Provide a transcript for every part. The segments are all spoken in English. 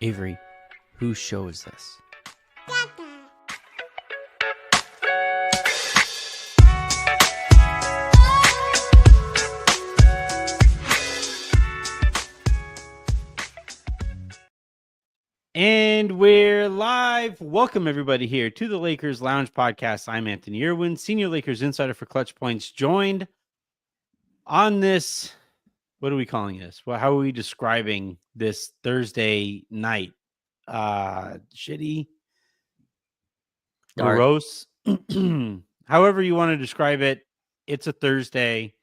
Avery, whose show is this? And we're live. Welcome, everybody, here to the Lakers Lounge Podcast. I'm Anthony Irwin, Senior Lakers Insider for Clutch Points, joined on this, what are we calling this? Well, how are we describing this Thursday night? Shitty, Dark. gross, however you want to describe it. It's a Thursday,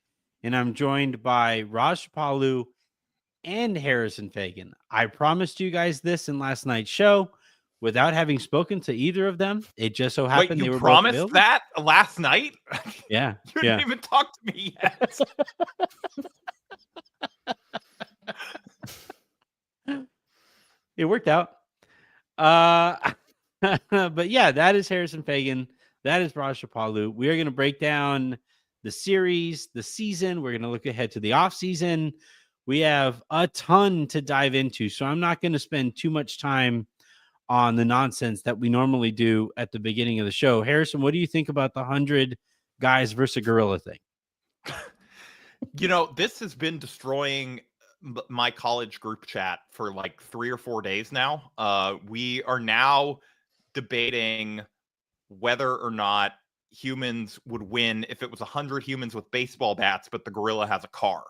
and I'm joined by Raj Chipalu and Harrison Faigen. I promised you guys this in last night's show without having spoken to either of them. It just so happened Wait, they were promised both that last night? Yeah. You didn't even talk to me yet. It worked out. But yeah, that is Harrison Faigen. That is Raj Chipalu. We are going to break down the series, the season. We're going to look ahead to the offseason. We have a ton to dive into, so I'm not going to spend too much time on the nonsense that we normally do at the beginning of the show. Harrison, what do you think about the 100 guys versus gorilla thing? You know, this has been destroying my college group chat for like 3 or 4 days now. We are now debating whether or not humans would win if it was 100 humans with baseball bats, but the gorilla has a car.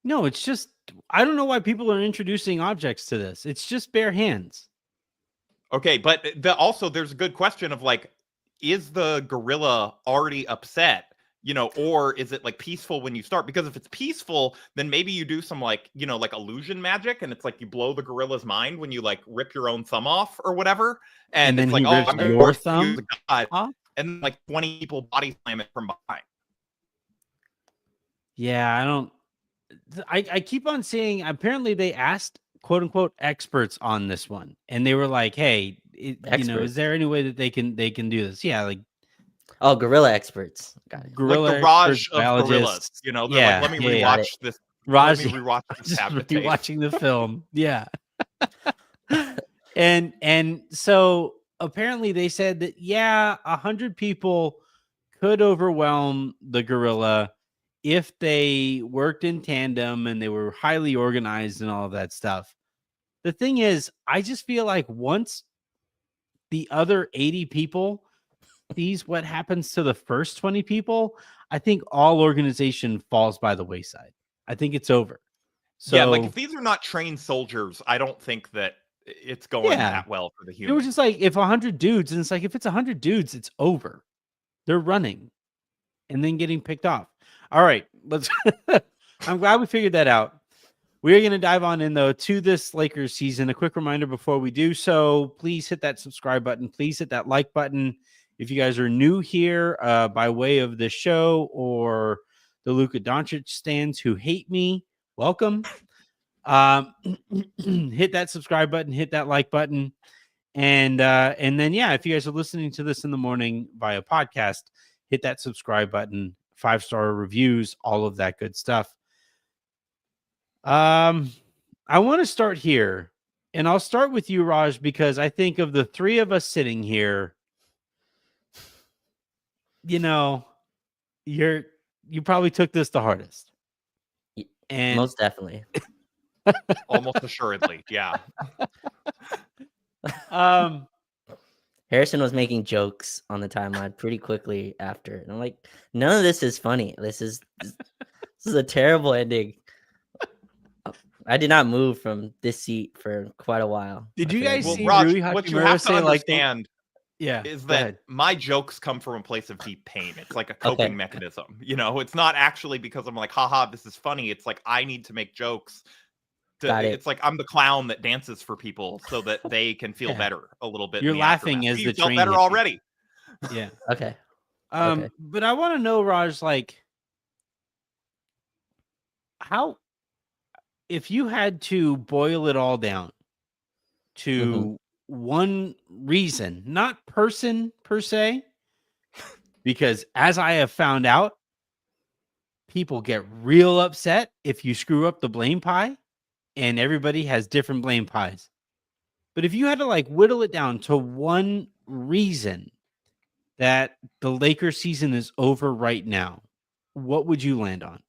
No, it's just, I don't know why people are introducing objects to this. It's just bare hands. Okay, but also there's a good question of like, is the gorilla already upset? You know, or is it like peaceful when you start? Because if it's peaceful, then maybe you do some like, you know, like illusion magic, and it's like you blow the gorilla's mind when you like rip your own thumb off or whatever. And then it's like, he oh, rips I'm going your to thumb use a god, off? and like 20 people body slam it from behind. Yeah, I keep on seeing, apparently they asked quote unquote experts on this one, and they were like, hey, you know, is there any way that they can do this? Yeah, like, oh, gorilla experts. Got it. gorilla like the Raj experts, of biologists, gorillas. You know, they're yeah, like, let me yeah, rewatch this. Raj, Let me rewatch this just tab tape. rewatching the film. Yeah. and so apparently they said that, yeah, 100 people could overwhelm the gorilla if they worked in tandem and they were highly organized and all of that stuff. The thing is, I just feel like once the other 80 people sees what happens to the first 20 people, I think all organization falls by the wayside. I think it's over. So, yeah, like if these are not trained soldiers, I don't think that it's going that well for the humans. It was just like if 100 dudes, and it's like if it's 100 dudes, it's over. They're running and then getting picked off. All right, let's. I'm glad we figured that out. We're going to dive on in, though, to this Lakers season. A quick reminder before we do so, please hit that subscribe button. Please hit that like button. If you guys are new here by way of the show or the Luka Doncic stands who hate me, welcome. Hit that subscribe button, hit that like button. And then, yeah, if you guys are listening to this in the morning via podcast, hit that subscribe button, 5-star reviews, all of that good stuff. I want to start here, and I'll start with you, Raj, because I think of the three of us sitting here, you know, you probably took this the hardest. And most definitely. Almost assuredly, yeah. Harrison was making jokes on the timeline pretty quickly after, and I'm like, none of this is funny. This is a terrible ending. I did not move from this seat for quite a while. Did you guys see Raj, Rui what you Hachimura have to say understand is that my jokes come from a place of deep pain. It's like a coping mechanism. You know, it's not actually because I'm like, haha, this is funny. It's like I need to make jokes. It's like I'm the clown that dances for people so that they can feel better a little bit. You're laughing as the felt train better already. Yeah. Okay. But I want to know, Raj, like, how, if you had to boil it all down to one reason, not person per se, because as I have found out, people get real upset if you screw up the blame pie. and everybody has different blame pies. But if you had to like whittle it down to one reason that the Lakers season is over right now, what would you land on?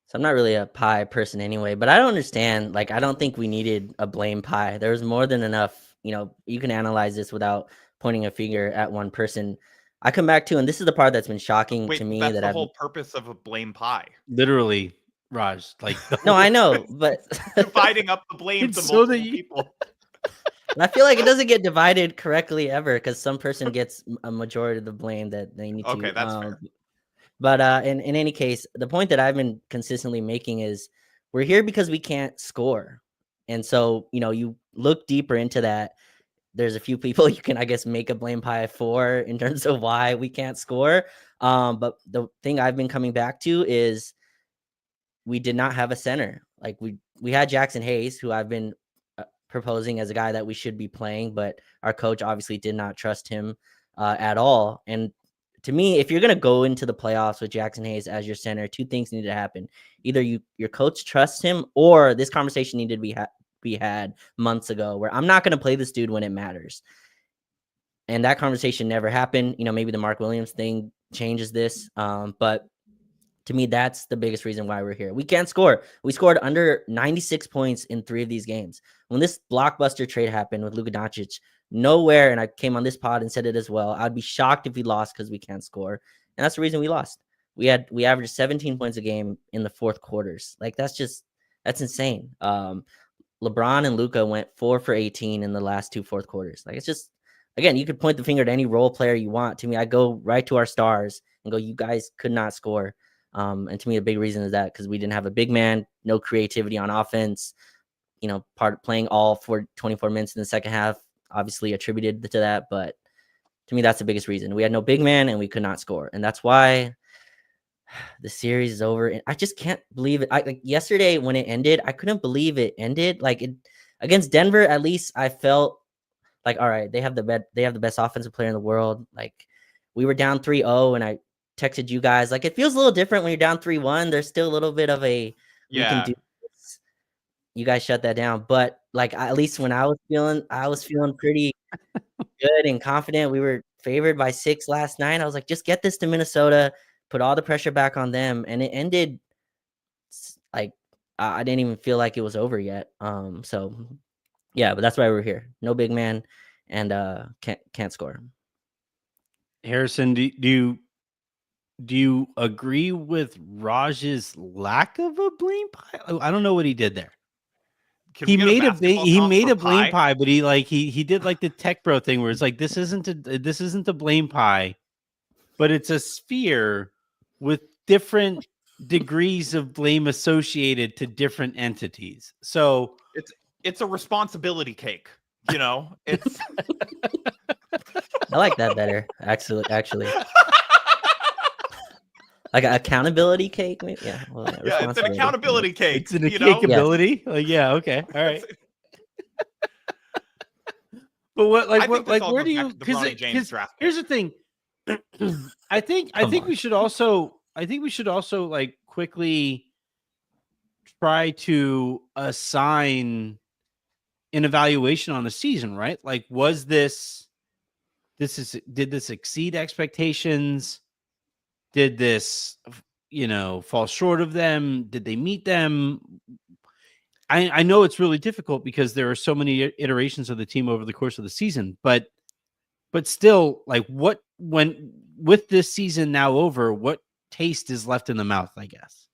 So I'm not really a pie person anyway, but I don't understand. Like, I don't think we needed a blame pie. There was more than enough. You can analyze this without pointing a finger at one person. I come back to, and this is the part that's been shocking Wait, to me that's that the I've whole purpose of a blame pie. Literally, Raj, like no, I know, but Dividing up the blame It's to so that multiple people. I feel like it doesn't get divided correctly ever because some person gets a majority of the blame that they need Okay, to. that's fair. But in any case, the point that I've been consistently making is we're here because we can't score. And so, you look deeper into that. There's a few people you can, I guess, make a blame pie for in terms of why we can't score. But the thing I've been coming back to is we did not have a center. Like we had Jackson Hayes, who I've been proposing as a guy that we should be playing, but our coach obviously did not trust him at all. And to me, if you're going to go into the playoffs with Jackson Hayes as your center, two things need to happen. Either your coach trusts him, or this conversation needed to be had months ago, where I'm not going to play this dude when it matters. And that conversation never happened. Maybe the Mark Williams thing changes this. But to me, that's the biggest reason why we're here. We can't score. We scored under 96 points in 3 of these games. When this blockbuster trade happened with Luka Doncic, nowhere, and I came on this pod and said it as well, I'd be shocked if we lost because we can't score. And that's the reason we lost. We averaged 17 points a game in the fourth quarters. Like, that's insane. LeBron and Luka went 4 for 18 in the last 2 fourth quarters. Like, it's just, again, you could point the finger at any role player you want. To me, I go right to our stars and go, you guys could not score. And to me, a big reason is that because we didn't have a big man, no creativity on offense, playing all for 24 minutes in the second half, obviously attributed to that. But to me, that's the biggest reason. We had no big man and we could not score. And that's why the series is over. And I just can't believe it. Like yesterday when it ended, I couldn't believe it ended. Like against Denver, at least I felt like, all right, they have the best offensive player in the world. Like, we were down 3-0 and I texted you guys, like, it feels a little different when you're down 3-1. There's still a little bit of we can do this. You guys shut that down. But like, at least when I was feeling pretty good and confident. We were favored by 6 last night. I was like, just get this to Minnesota, put all the pressure back on them. And it ended like I didn't even feel like it was over yet. So yeah, but that's why we're here. No big man and can't score. Harrison, do you agree with Raj's lack of a blame pie? I don't know what he did there. He made a blame pie, but he did like the tech bro thing where it's like this isn't a blame pie, but it's a sphere with different degrees of blame associated to different entities. So it's a responsibility cake. It's I like that better. Actually. Like an accountability cake, maybe? Yeah. Well, yeah, it's an accountability cake. It's an cakeability. Yes. Yeah. Okay. All right. But where do you? Because here's the thing. I think we should also like quickly try to assign an evaluation on the season, right? Like, was did this exceed expectations? Did this, fall short of them? Did they meet them? I know it's really difficult because there are so many iterations of the team over the course of the season, but still, like, with this season now over, what taste is left in the mouth, I guess.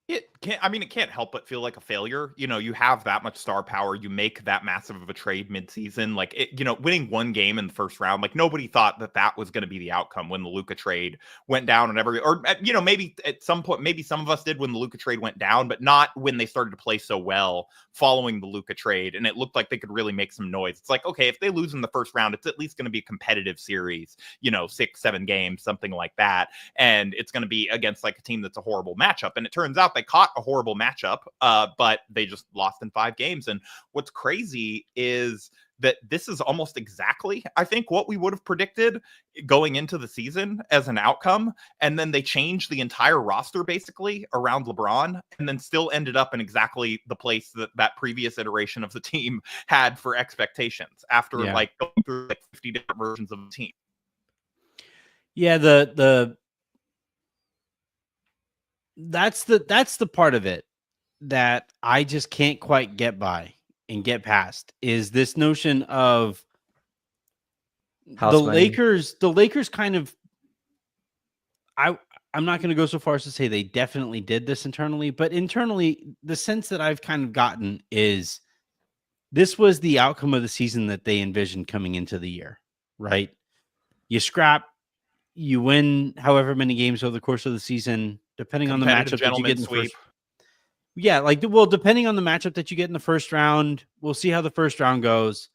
It can't help but feel like a failure. You have that much star power. You make that massive of a trade midseason. Like, winning one game in the first round, like, nobody thought that was going to be the outcome when the Luka trade went down maybe at some point, maybe some of us did when the Luka trade went down, but not when they started to play so well following the Luka trade. And it looked like they could really make some noise. It's like, okay, if they lose in the first round, it's at least going to be a competitive series, 6-7 games, something like that. And it's going to be against like a team that's a horrible matchup. And it turns out they caught a horrible matchup, but they just lost in 5 games. And what's crazy is that this is almost exactly, I think, what we would have predicted going into the season as an outcome. And then they changed the entire roster basically around LeBron, and then still ended up in exactly the place that previous iteration of the team had for expectations after like going through like 50 different versions of the team. Yeah, that's the part of it that I just can't quite get by and get past, is this notion of House money. The Lakers kind of, I'm not going to go so far as to say they definitely did this internally, but internally, the sense that I've kind of gotten is this was the outcome of the season that they envisioned coming into the year, right? You scrap, you win however many games over the course of the season, depending on the matchup that you get in the first. Yeah, like, well, depending on the matchup that you get in the first round, we'll see how the first round goes.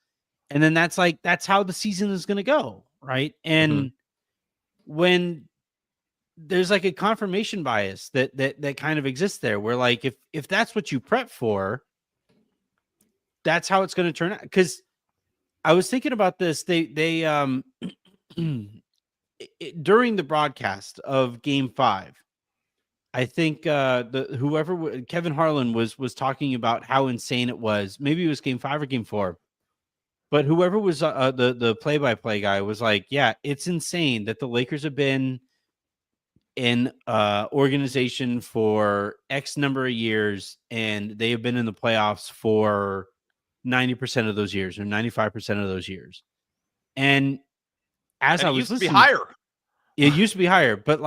And then that's how the season is going to go, right? And when there's like a confirmation bias that kind of exists there, where like if that's what you prep for, that's how it's going to turn out. Because I was thinking about this, they during the broadcast of Game 5, I think Kevin Harlan was talking about how insane it was. Maybe it was Game 5 or Game 4. But whoever was the play-by-play guy was like, yeah, it's insane that the Lakers have been in organization for X number of years, and they have been in the playoffs for 90% of those years or 95% of those years. And as I was listening, it used to be higher, but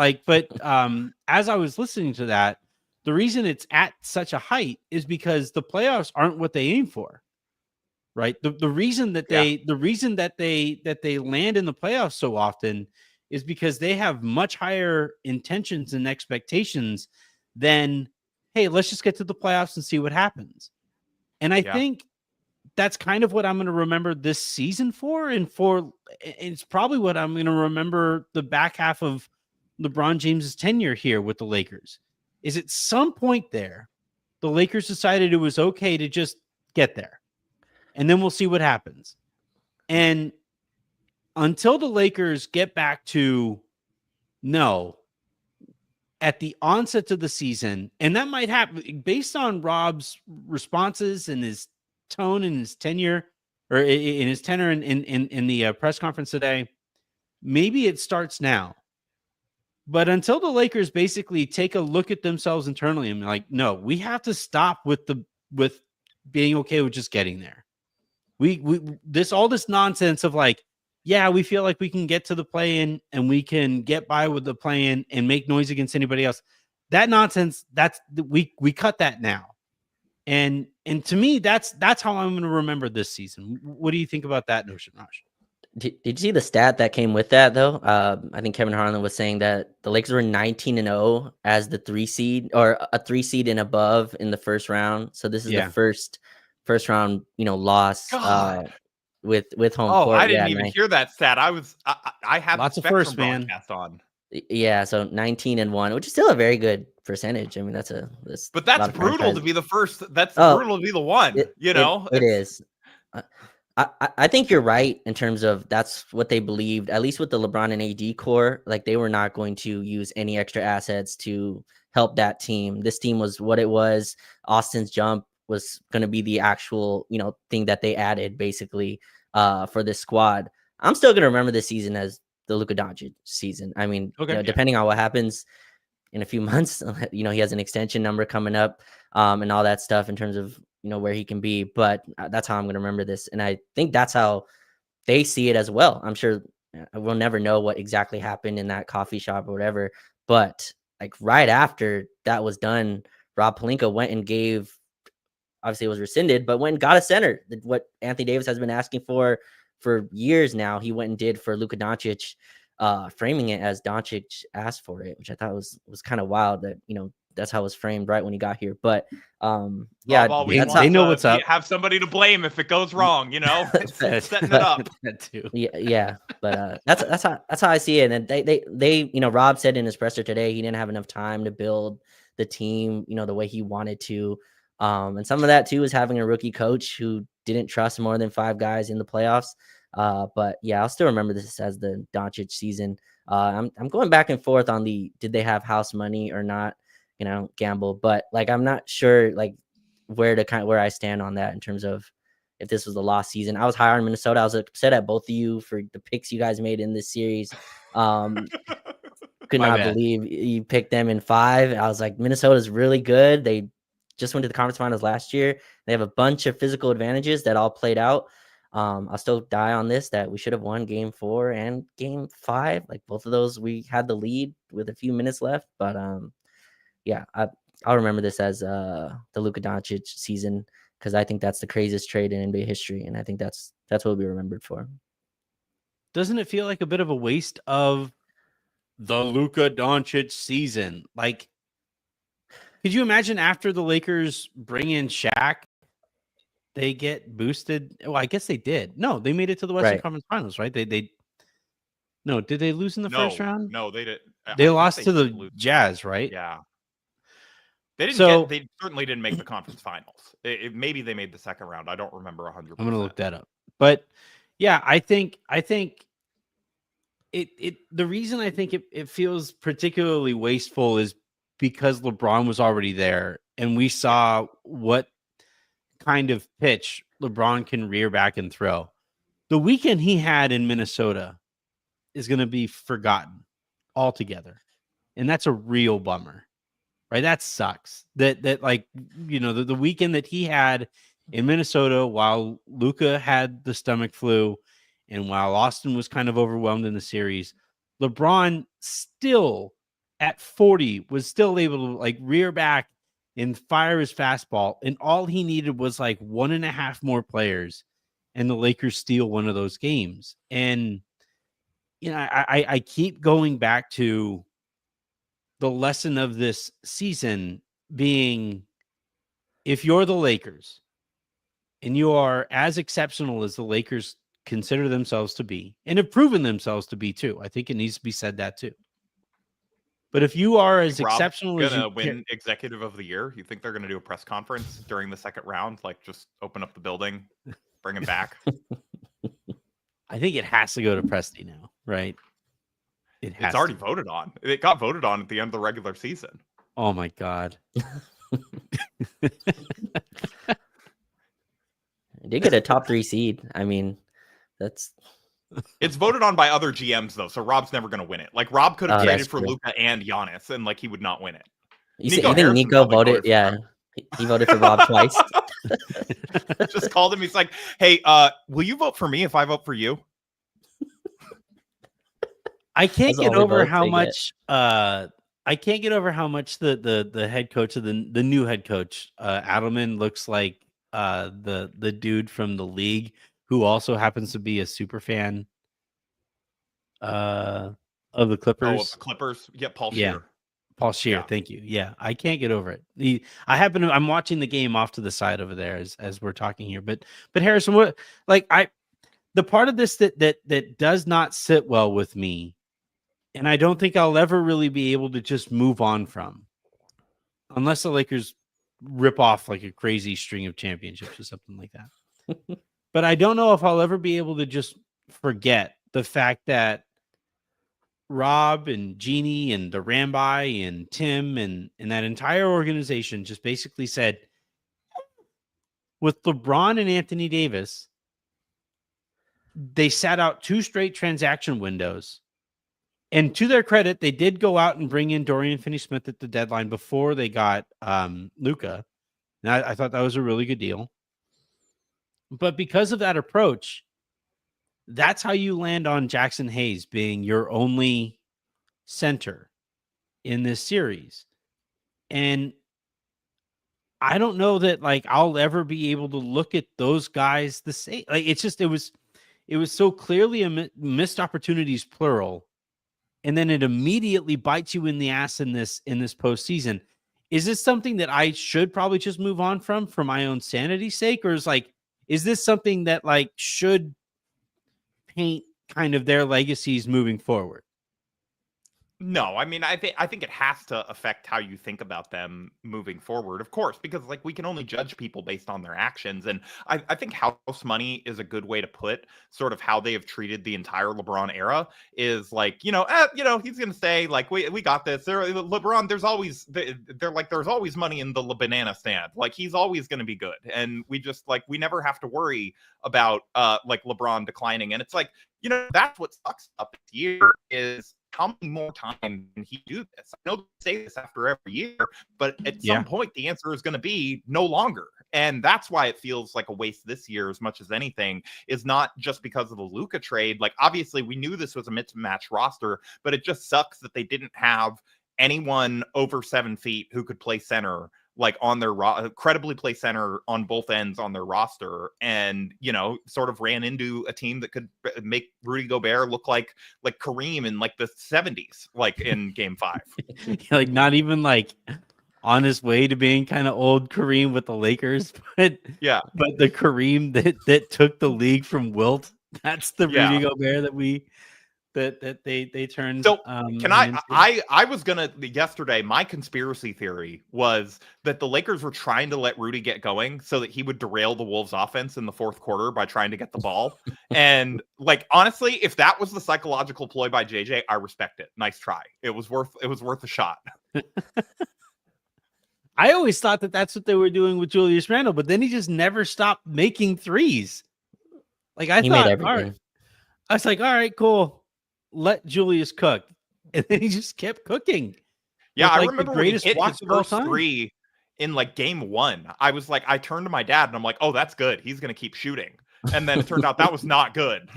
as I was listening to that, the reason it's at such a height is because the playoffs aren't what they aim for. Right. The reason that they land in the playoffs so often is because they have much higher intentions and expectations than, hey, let's just get to the playoffs and see what happens. And I think that's kind of what I'm going to remember this season for. And it's probably what I'm going to remember the back half of LeBron James's tenure here with the Lakers. Is at some point there, the Lakers decided it was okay to just get there. And then we'll see what happens. And until the Lakers get back to no, at the onset of the season, and that might happen based on Rob's responses and his tone and his tenure, or in his tenor in the press conference today, maybe it starts now. But until the Lakers basically take a look at themselves internally and be like, no, we have to stop with being okay with just getting there. All this nonsense of like, yeah, we feel like we can get to the play-in and we can get by with the play-in and make noise against anybody else. That nonsense, we cut that now. And to me, that's how I'm going to remember this season. What do you think about that notion, Raj? Did you see the stat that came with that though? I think Kevin Harlan was saying that the Lakers were 19-0 as the 3 seed, or a 3 seed and above in the first round. So this is the first round, loss with home court. Oh, I didn't even hear that stat. I had lots the of first, broadcast on. Yeah, so 19-1, which is still a very good percentage. I mean, that's brutal to be the first. That's brutal to be the one. It is. I think you're right in terms of that's what they believed, at least with the LeBron and AD core. Like, they were not going to use any extra assets to help that team. This team was what it was. Austin's jump was going to be the actual, thing that they added basically for this squad. I'm still going to remember this season as the Luka Doncic season. I mean, depending on what happens in a few months, he has an extension number coming up and all that stuff in terms of, where he can be. But that's how I'm going to remember this. And I think that's how they see it as well. I'm sure we'll never know what exactly happened in that coffee shop or whatever. But like right after that was done, Rob Pelinka went and gave, obviously it was rescinded, but went and got a center, what Anthony Davis has been asking for years now. He went and did for Luka Doncic, framing it as Doncic asked for it, which I thought was kind of wild that, that's how it was framed right when he got here. But yeah, they know what's up. Have somebody to blame if it goes wrong, setting it up. Yeah. But that's how I see it. And they Rob said in his presser today he didn't have enough time to build the team, the way he wanted to. And some of that too is having a rookie coach who didn't trust more than 5 guys in the playoffs. But yeah, I'll still remember this as the Doncic season. I'm going back and forth on did they have house money or not, gamble, but like I'm not sure like where I stand on that in terms of if this was the lost season. I was high on Minnesota. I was upset at both of you for the picks you guys made in this series. Could My not bad. believe you picked them in 5. I was like, Minnesota's really good. They just went to the conference finals last year. They have a bunch of physical advantages that all played out. I'll still die on this that we should have won game 4 and game 5. Like both of those, we had the lead with a few minutes left. But yeah, I'll remember this as the Luka Doncic season because I think that's the craziest trade in NBA history, and I think that's what we'll be remembered for. Doesn't it feel like a bit of a waste of the Luka Doncic season? Like, could you imagine after the Lakers bring in Shaq, they get boosted? Well, I guess they did. No, they made it to the Western Right. Conference Finals, right? They no, did they lose in the first round? No, they did. They I think lost to the did lose. Jazz, right? Yeah. They didn't So- they certainly didn't make the conference finals. Maybe they made the second round. I don't remember 100%. I'm gonna look that up. But yeah, I think the reason I think it feels particularly wasteful is because LeBron was already there and we saw what kind of pitch LeBron can rear back and throw. The weekend he had in Minnesota is going to be forgotten altogether. And that's a real bummer. Right? That sucks. That like, the weekend that he had in Minnesota while Luka had the stomach flu and while Austin was kind of overwhelmed in the series, LeBron still at 40 was still able to like rear back and fire his fastball. And all he needed was like 1.5 more players and the Lakers steal one of those games. And, I keep going back to the lesson of this season being, if you're the Lakers and you are as exceptional as the Lakers consider themselves to be and have proven themselves to be too, I think it needs to be said that too. But if you are as exceptional as you win executive of the year, you think they're going to do a press conference during the second round? Like just open up the building, bring him back. I think it has to go to Presti now, right? It's already voted on. It got voted on at the end of the regular season. Oh my God. They did get a top 3 seed. I mean, it's voted on by other GMs though, so Rob's never going to win it. Like Rob could have traded for Luka and Giannis, and like he would not win it. You think Nico voted? Yeah, he voted for Rob twice. Just called him. He's like, "Hey, will you vote for me if I vote for you?" I can't get over how much the head coach of the new head coach, Adelman, looks like the dude from the league who also happens to be a super fan of the Clippers. Oh, of the Clippers. Yeah, Paul Shear. Paul Shear, thank you. Yeah, I can't get over it. I'm watching the game off to the side over there as we're talking here. But Harrison, the part of this that does not sit well with me, and I don't think I'll ever really be able to just move on from, unless the Lakers rip off like a crazy string of championships or something like that. But I don't know if I'll ever be able to just forget the fact that Rob and Jeannie and the Rambi and Tim and that entire organization just basically said, with LeBron and Anthony Davis, they sat out 2 straight transaction windows. And to their credit, they did go out and bring in Dorian Finney-Smith at the deadline before they got Luka. And I thought that was a really good deal. But because of that approach, that's how you land on Jackson Hayes being your only center in this series. And I don't know that I'll ever be able to look at those guys the same. It was so clearly a missed opportunities, plural. And then it immediately bites you in the ass in this postseason. Is this something that I should probably just move on from for my own sanity's sake? Or is this something that should paint kind of their legacies moving forward? No, I mean, I think it has to affect how you think about them moving forward, of course, because like we can only judge people based on their actions. And I think house money is a good way to put sort of how they have treated the entire LeBron era is like, he's gonna say, like, we got this. LeBron, they're like, there's always money in the banana stand. Like he's always gonna be good. And we just like we never have to worry about like LeBron declining. And it's like, that's what sucks up this year is how many more times can he do this? I know they say this after every year, but at some point the answer is going to be no longer. And that's why it feels like a waste this year as much as anything, is not just because of the Luka trade. Like, obviously, we knew this was a mismatched roster, but it just sucks that they didn't have anyone over 7 feet who could play center, like on their credibly play center on both ends on their roster, and sort of ran into a team that could make Rudy Gobert look like Kareem in like the 70s, like in Game 5. Like not even like on his way to being kind of old Kareem with the Lakers, but the Kareem that took the league from Wilt. That's the Rudy Gobert that they turned. So can I was gonna yesterday, my conspiracy theory was that the Lakers were trying to let Rudy get going so that he would derail the Wolves offense in the fourth quarter by trying to get the ball. And like, honestly, if that was the psychological ploy by JJ, I respect it. Nice try. It was worth a shot. I always thought that that's what they were doing with Julius Randle, but then he just never stopped making threes. Like I was like, all right, cool. Let Julius cook. And then he just kept cooking. Yeah, I remember when he hit his first three in like Game 1. I was like, I turned to my dad and I'm like, oh, that's good. He's going to keep shooting. And then it turned out that was not good.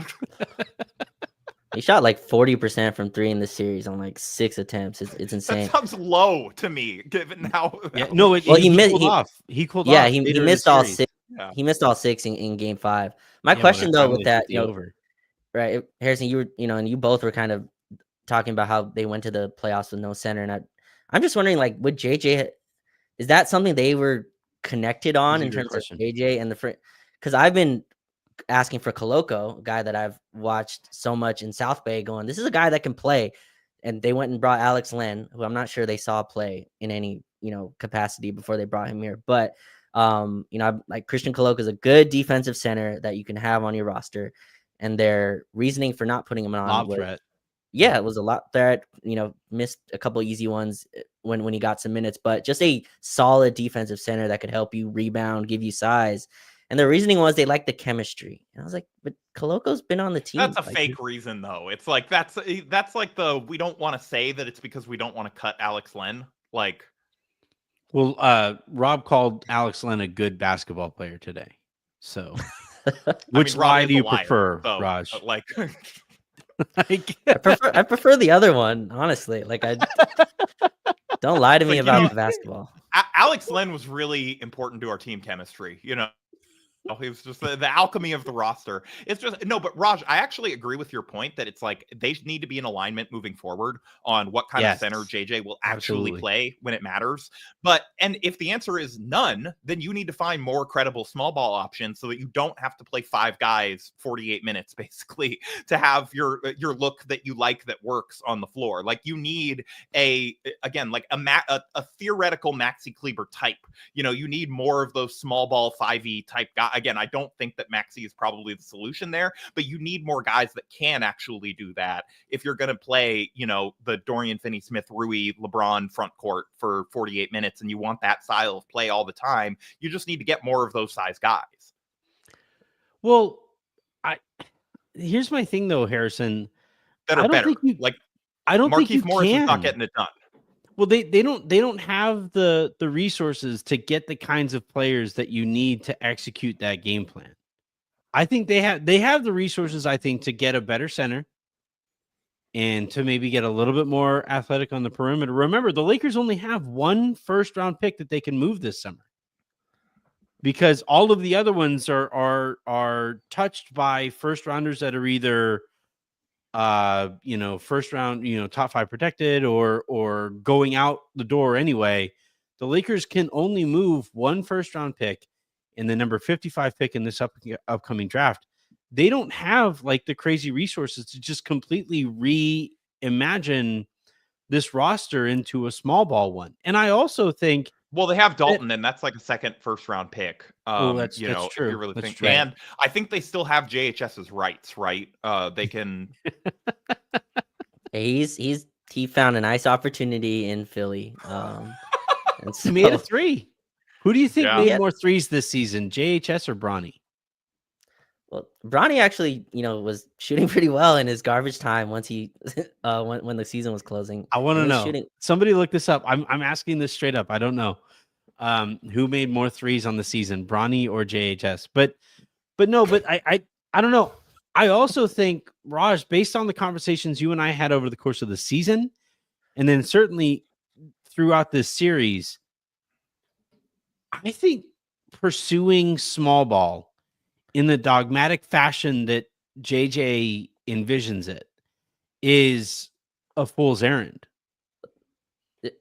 He shot like 40% from 3 in the series on like 6 attempts. It's insane. That sounds low to me, given how. He cooled off. He cooled off. Yeah, he missed all 6. Yeah. He missed all 6 in Game 5. My question though with that, right, Harrison, you were, and you both were kind of talking about how they went to the playoffs with no center, and I'm just wondering, like, would JJ, is that something they were connected on in terms of JJ and because I've been asking for Koloko, a guy that I've watched so much in South Bay, going, this is a guy that can play, and they went and brought Alex Len, who I'm not sure they saw play in any capacity before they brought him here, but like Christian Koloko is a good defensive center that you can have on your roster. And their reasoning for not putting him on it was a lot threat. Missed a couple easy ones when he got some minutes, but just a solid defensive center that could help you rebound, give you size. And the reasoning was they like the chemistry. And I was like, but Koloko's been on the team. That's a fake reason, though. It's like that's like we don't want to say that it's because we don't want to cut Alex Len. Like, well, Rob called Alex Len a good basketball player today, so. Which lie do you prefer, Raj? Like, I prefer the other one, honestly. Like, I don't lie to me about the basketball. Alex Len was really important to our team chemistry. He was just the alchemy of the roster. It's just but Raj, I actually agree with your point that it's like they need to be in alignment moving forward on what kind of center JJ will actually play when it matters. And if the answer is none, then you need to find more credible small ball options so that you don't have to play 5 guys 48 minutes basically to have your look that you like that works on the floor. Like, you need a theoretical Maxi Kleber type. You need more of those small ball 5e type guys. Again, I don't think that Maxi is probably the solution there, but you need more guys that can actually do that if you're going to play, the Dorian Finney-Smith, Rui, LeBron front court for 48 minutes, and you want that style of play all the time. You just need to get more of those size guys. Well, here's my thing though, Harrison. That are better. I don't think Markieff Morris is not getting it done. Well, they don't have the resources to get the kinds of players that you need to execute that game plan. I think they have the resources, I think, to get a better center and to maybe get a little bit more athletic on the perimeter. Remember, the Lakers only have 1 first-round pick that they can move this summer, because all of the other ones are touched by first rounders that are either first round, top 5 protected or going out the door anyway. The Lakers can only move 1 first round pick and the number 55 pick in this upcoming draft. They don't have like the crazy resources to just completely reimagine this roster into a small ball one. And I also think, well, they have Dalton, and that's like a second first-round pick. that's you know, true. if you really That's think, true. and I think they still have JHS's rights, right? They can. He found a nice opportunity in Philly. And He made a so, 3. Who do you think Yeah. made Yeah. more threes this season, JHS or Bronny? well, Bronny actually, was shooting pretty well in his garbage time once he when the season was closing. I want to He was know. shooting. Somebody look this up. I'm asking this straight up. I don't know. Who made more threes on the season, Bronny or JHS? But I don't know. I also think, Raj, based on the conversations you and I had over the course of the season, and then certainly throughout this series, I think pursuing small ball in the dogmatic fashion that JJ envisions it is a fool's errand.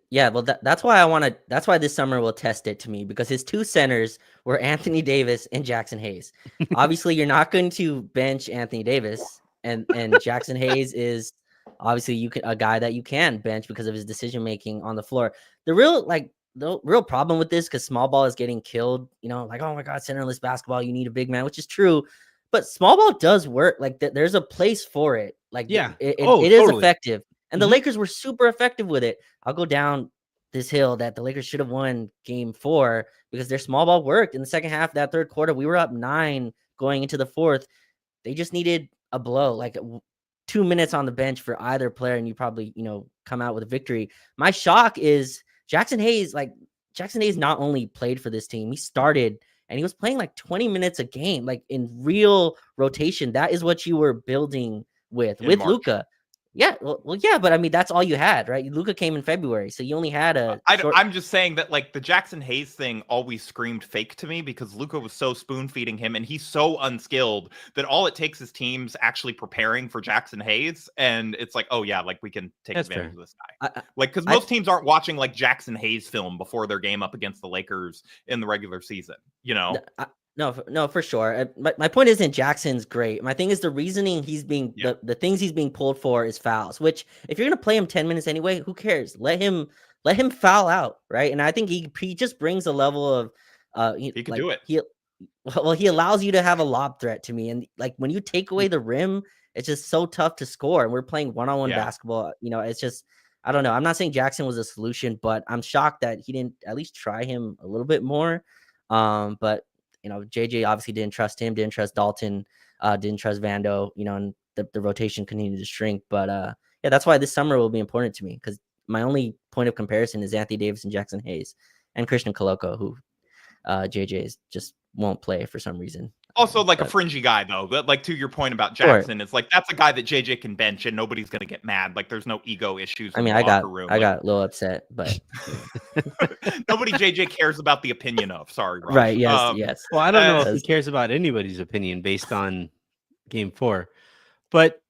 Yeah, well, that's why that's why this summer will test it to me, because his 2 centers were Anthony Davis and Jackson Hayes. Obviously, you're not going to bench Anthony Davis, and Jackson Hayes is obviously a guy that you can bench because of his decision making on the floor. The real problem with this, because small ball is getting killed, like, oh my God, centerless basketball, you need a big man, which is true, but small ball does work. Like there's a place for it. Like Yeah. it is Totally. effective. And the Mhm. Lakers were super effective with it. I'll go down this hill that the Lakers should have won game 4 because their small ball worked in the second half of that third quarter. We were up 9 going into the fourth. They just needed a blow, like 2 minutes on the bench for either player, and you probably, come out with a victory. My shock is Jackson Hayes not only played for this team, he started and he was playing like 20 minutes a game, like in real rotation. That is what you were building with March. Luka. Yeah, well, yeah, but I mean, that's all you had, right? Luka came in February, so you only had a short... I'm just saying that, like, the Jackson Hayes thing always screamed fake to me because Luka was so spoon-feeding him, and he's so unskilled that all it takes is teams actually preparing for Jackson Hayes, and it's like, oh yeah, like, we can take advantage of this guy. Because most teams aren't watching, like, Jackson Hayes film before their game up against the Lakers in the regular season, No, for sure. My point isn't Jackson's great. My thing is the reasoning he's being the things he's being pulled for is fouls. Which, if you're gonna play him 10 minutes anyway, who cares? Let him foul out, right? And I think he just brings a level of he can do it. He allows you to have a lob threat to me, and like when you take away the rim, it's just so tough to score. And we're playing one-on-one basketball. It's just, I don't know. I'm not saying Jackson was a solution, but I'm shocked that he didn't at least try him a little bit more. But JJ obviously didn't trust him, didn't trust Dalton, didn't trust Vando, and the rotation continued to shrink. But yeah, that's why this summer will be important to me, because my only point of comparison is Anthony Davis and Jackson Hayes and Christian Koloko, who JJ just won't play for some reason. Also, like, a fringy guy, though. But, like, to your point about Jackson, it's like that's a guy that JJ can bench and nobody's gonna get mad. Like, there's no ego issues. I mean, I got a little upset, but nobody JJ cares about the opinion of. Sorry, Raj. Right? Yes. Well, I don't know if he cares about anybody's opinion based on game 4, but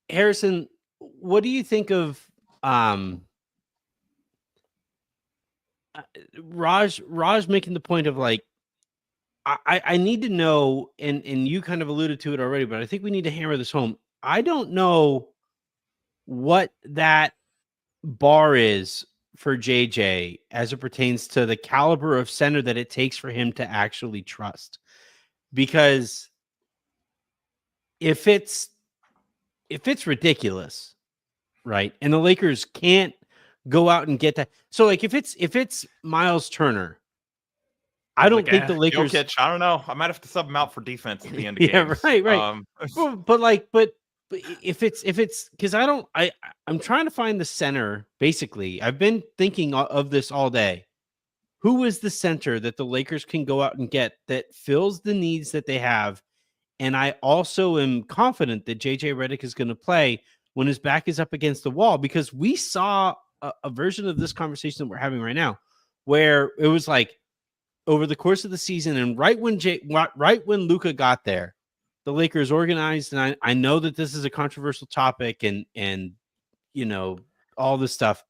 Harrison, what do you think of Raj making the point of, like, I need to know, and you kind of alluded to it already, but I think we need to hammer this home. I don't know what that bar is for JJ as it pertains to the caliber of center that it takes for him to actually trust. Because if it's ridiculous, right? And the Lakers can't go out and get that. So, like, if it's Miles Turner, I don't think the Lakers. Jokic, I don't know. I might have to sub him out for defense at the end of games. Right. But if it's because I'm trying to find the center. Basically, I've been thinking of this all day. Who is the center that the Lakers can go out and get that fills the needs that they have? And I also am confident that JJ Redick is going to play when his back is up against the wall, because we saw a version of this conversation that we're having right now, where it was like, over the course of the season, and right when Luka got there, the Lakers organized. And I know that this is a controversial topic and all this stuff,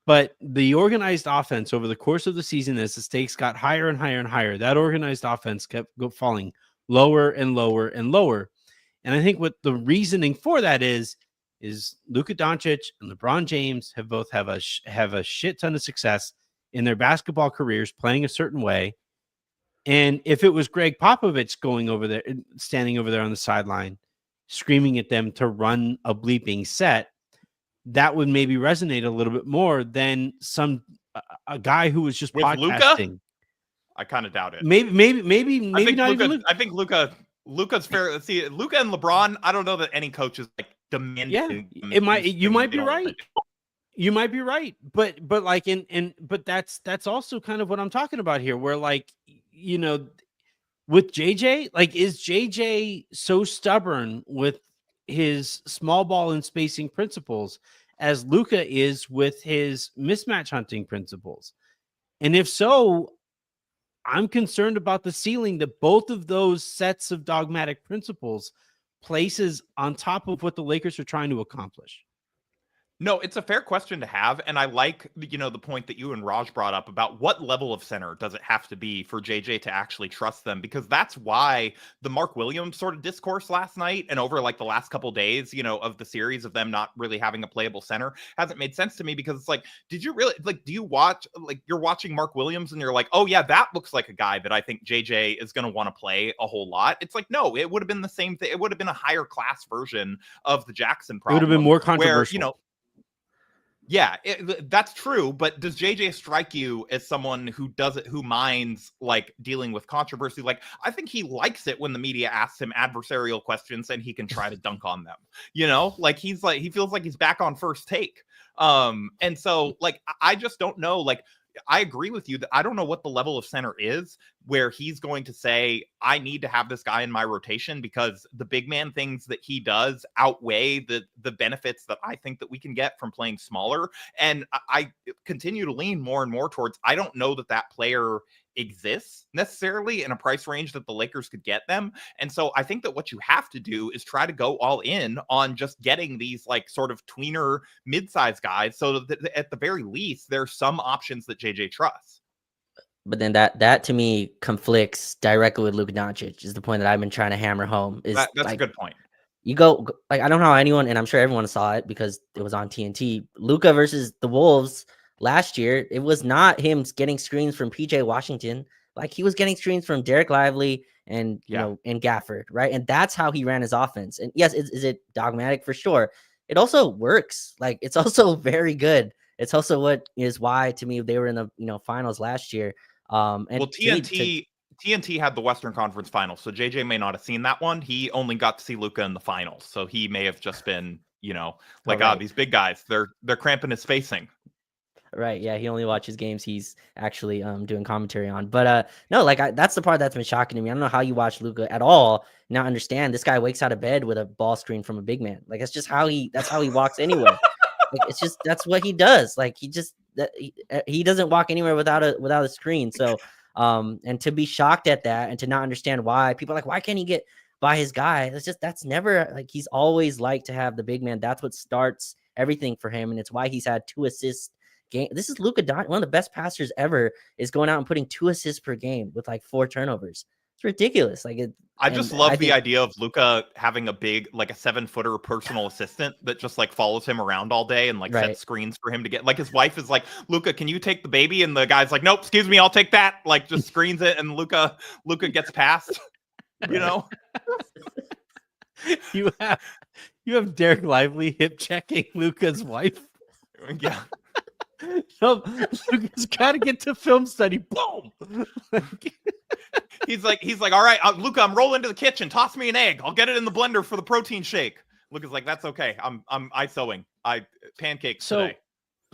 but the organized offense over the course of the season, as the stakes got higher and higher and higher, that organized offense kept falling lower and lower and lower. And I think what the reasoning for that is is Luka Doncic and LeBron James have both have a shit ton of success in their basketball careers playing a certain way. And if it was Greg Popovich going over there, standing over there on the sideline, screaming at them to run a bleeping set, that would maybe resonate a little bit more than a guy who was just with podcasting. Luka, I kind of doubt it. Maybe not even Luka. I think Luka's fair. See, Luka and LeBron, I don't know that any coach is like demanding. Yeah, you might be right. You might be right, but like but that's also kind of what I'm talking about here, where like, you know, with JJ, like, is JJ so stubborn with his small ball and spacing principles as Luka is with his mismatch hunting principles? And if so, I'm concerned about the ceiling that both of those sets of dogmatic principles places on top of what the Lakers are trying to accomplish. No, it's a fair question to have, and I like, you know, the point that you and Raj brought up about what level of center does it have to be for JJ to actually trust them, because that's why the Mark Williams sort of discourse last night and over like the last couple days, you know, of the series of them not really having a playable center hasn't made sense to me, because it's like, did you really, like, do you watch, like, you're watching Mark Williams and you're like, oh yeah, that looks like a guy that I think JJ is going to want to play a whole lot. It's like, no, it would have been the same thing. It would have been a higher class version of the Jackson problem. It would have been more controversial. Where, you know, yeah, that's true. But does JJ strike you as someone who minds like dealing with controversy? Like, I think he likes it when the media asks him adversarial questions and he can try to dunk on them. You know, like he feels like he's back on First Take. And so like, I just don't know. Like, I agree with you that I don't know what the level of center is where he's going to say, I need to have this guy in my rotation because the big man things that he does outweigh the benefits that I think that we can get from playing smaller. And I continue to lean more and more towards, I don't know that player exists necessarily in a price range that the Lakers could get them. And so I think that what you have to do is try to go all in on just getting these like sort of tweener mid-sized guys, so that at the very least there's some options that JJ trusts. But then that to me conflicts directly with Luka Doncic, is the point that I've been trying to hammer home. Is that's like, a good point. You go like, I don't know how anyone, and I'm sure everyone saw it because it was on TNT. Luka versus the Wolves last year, it was not him getting screens from PJ Washington. Like, he was getting screens from Derek Lively and you know, and Gafford, right? And that's how he ran his offense. And yes, is it dogmatic? For sure. It also works. Like, it's also very good. It's also what is why to me they were in the, you know, finals last year. And well, TNT had the Western Conference Finals, so JJ may not have seen that one. He only got to see Luka in the finals, so he may have just been, you know, like, right. these big guys, they're cramping his spacing. Right, yeah, he only watches games he's actually doing commentary on. But no, like, that's the part that's been shocking to me. I don't know how you watch Luka at all, not understand this guy wakes out of bed with a ball screen from a big man. Like, that's just how he walks anywhere. Like, it's just, that's what he does. Like, he doesn't walk anywhere without a screen. So and to be shocked at that and to not understand why people are like, why can't he get by his guy? That's never, like, he's always liked to have the big man. That's what starts everything for him. And it's why he's had 2 assists game. This is Luka Doncic, one of the best passers ever, is going out and putting 2 assists per game with like 4 turnovers. It's ridiculous. Like, I just love the idea of Luka having a big, like a 7-footer personal assistant that just like follows him around all day and like sets screens for him to get. Like, his wife is like, Luka, can you take the baby? And the guy's like, nope, excuse me, I'll take that. Like, just screens it, and Luka gets past. You know, you have Derek Lively hip checking Luka's wife. Yeah. So Luka's got to get to film study. Boom. He's like, all right, Luka, I'm rolling to the kitchen. Toss me an egg. I'll get it in the blender for the protein shake. Luka's like, that's okay. I'm ISOing. Pancakes today.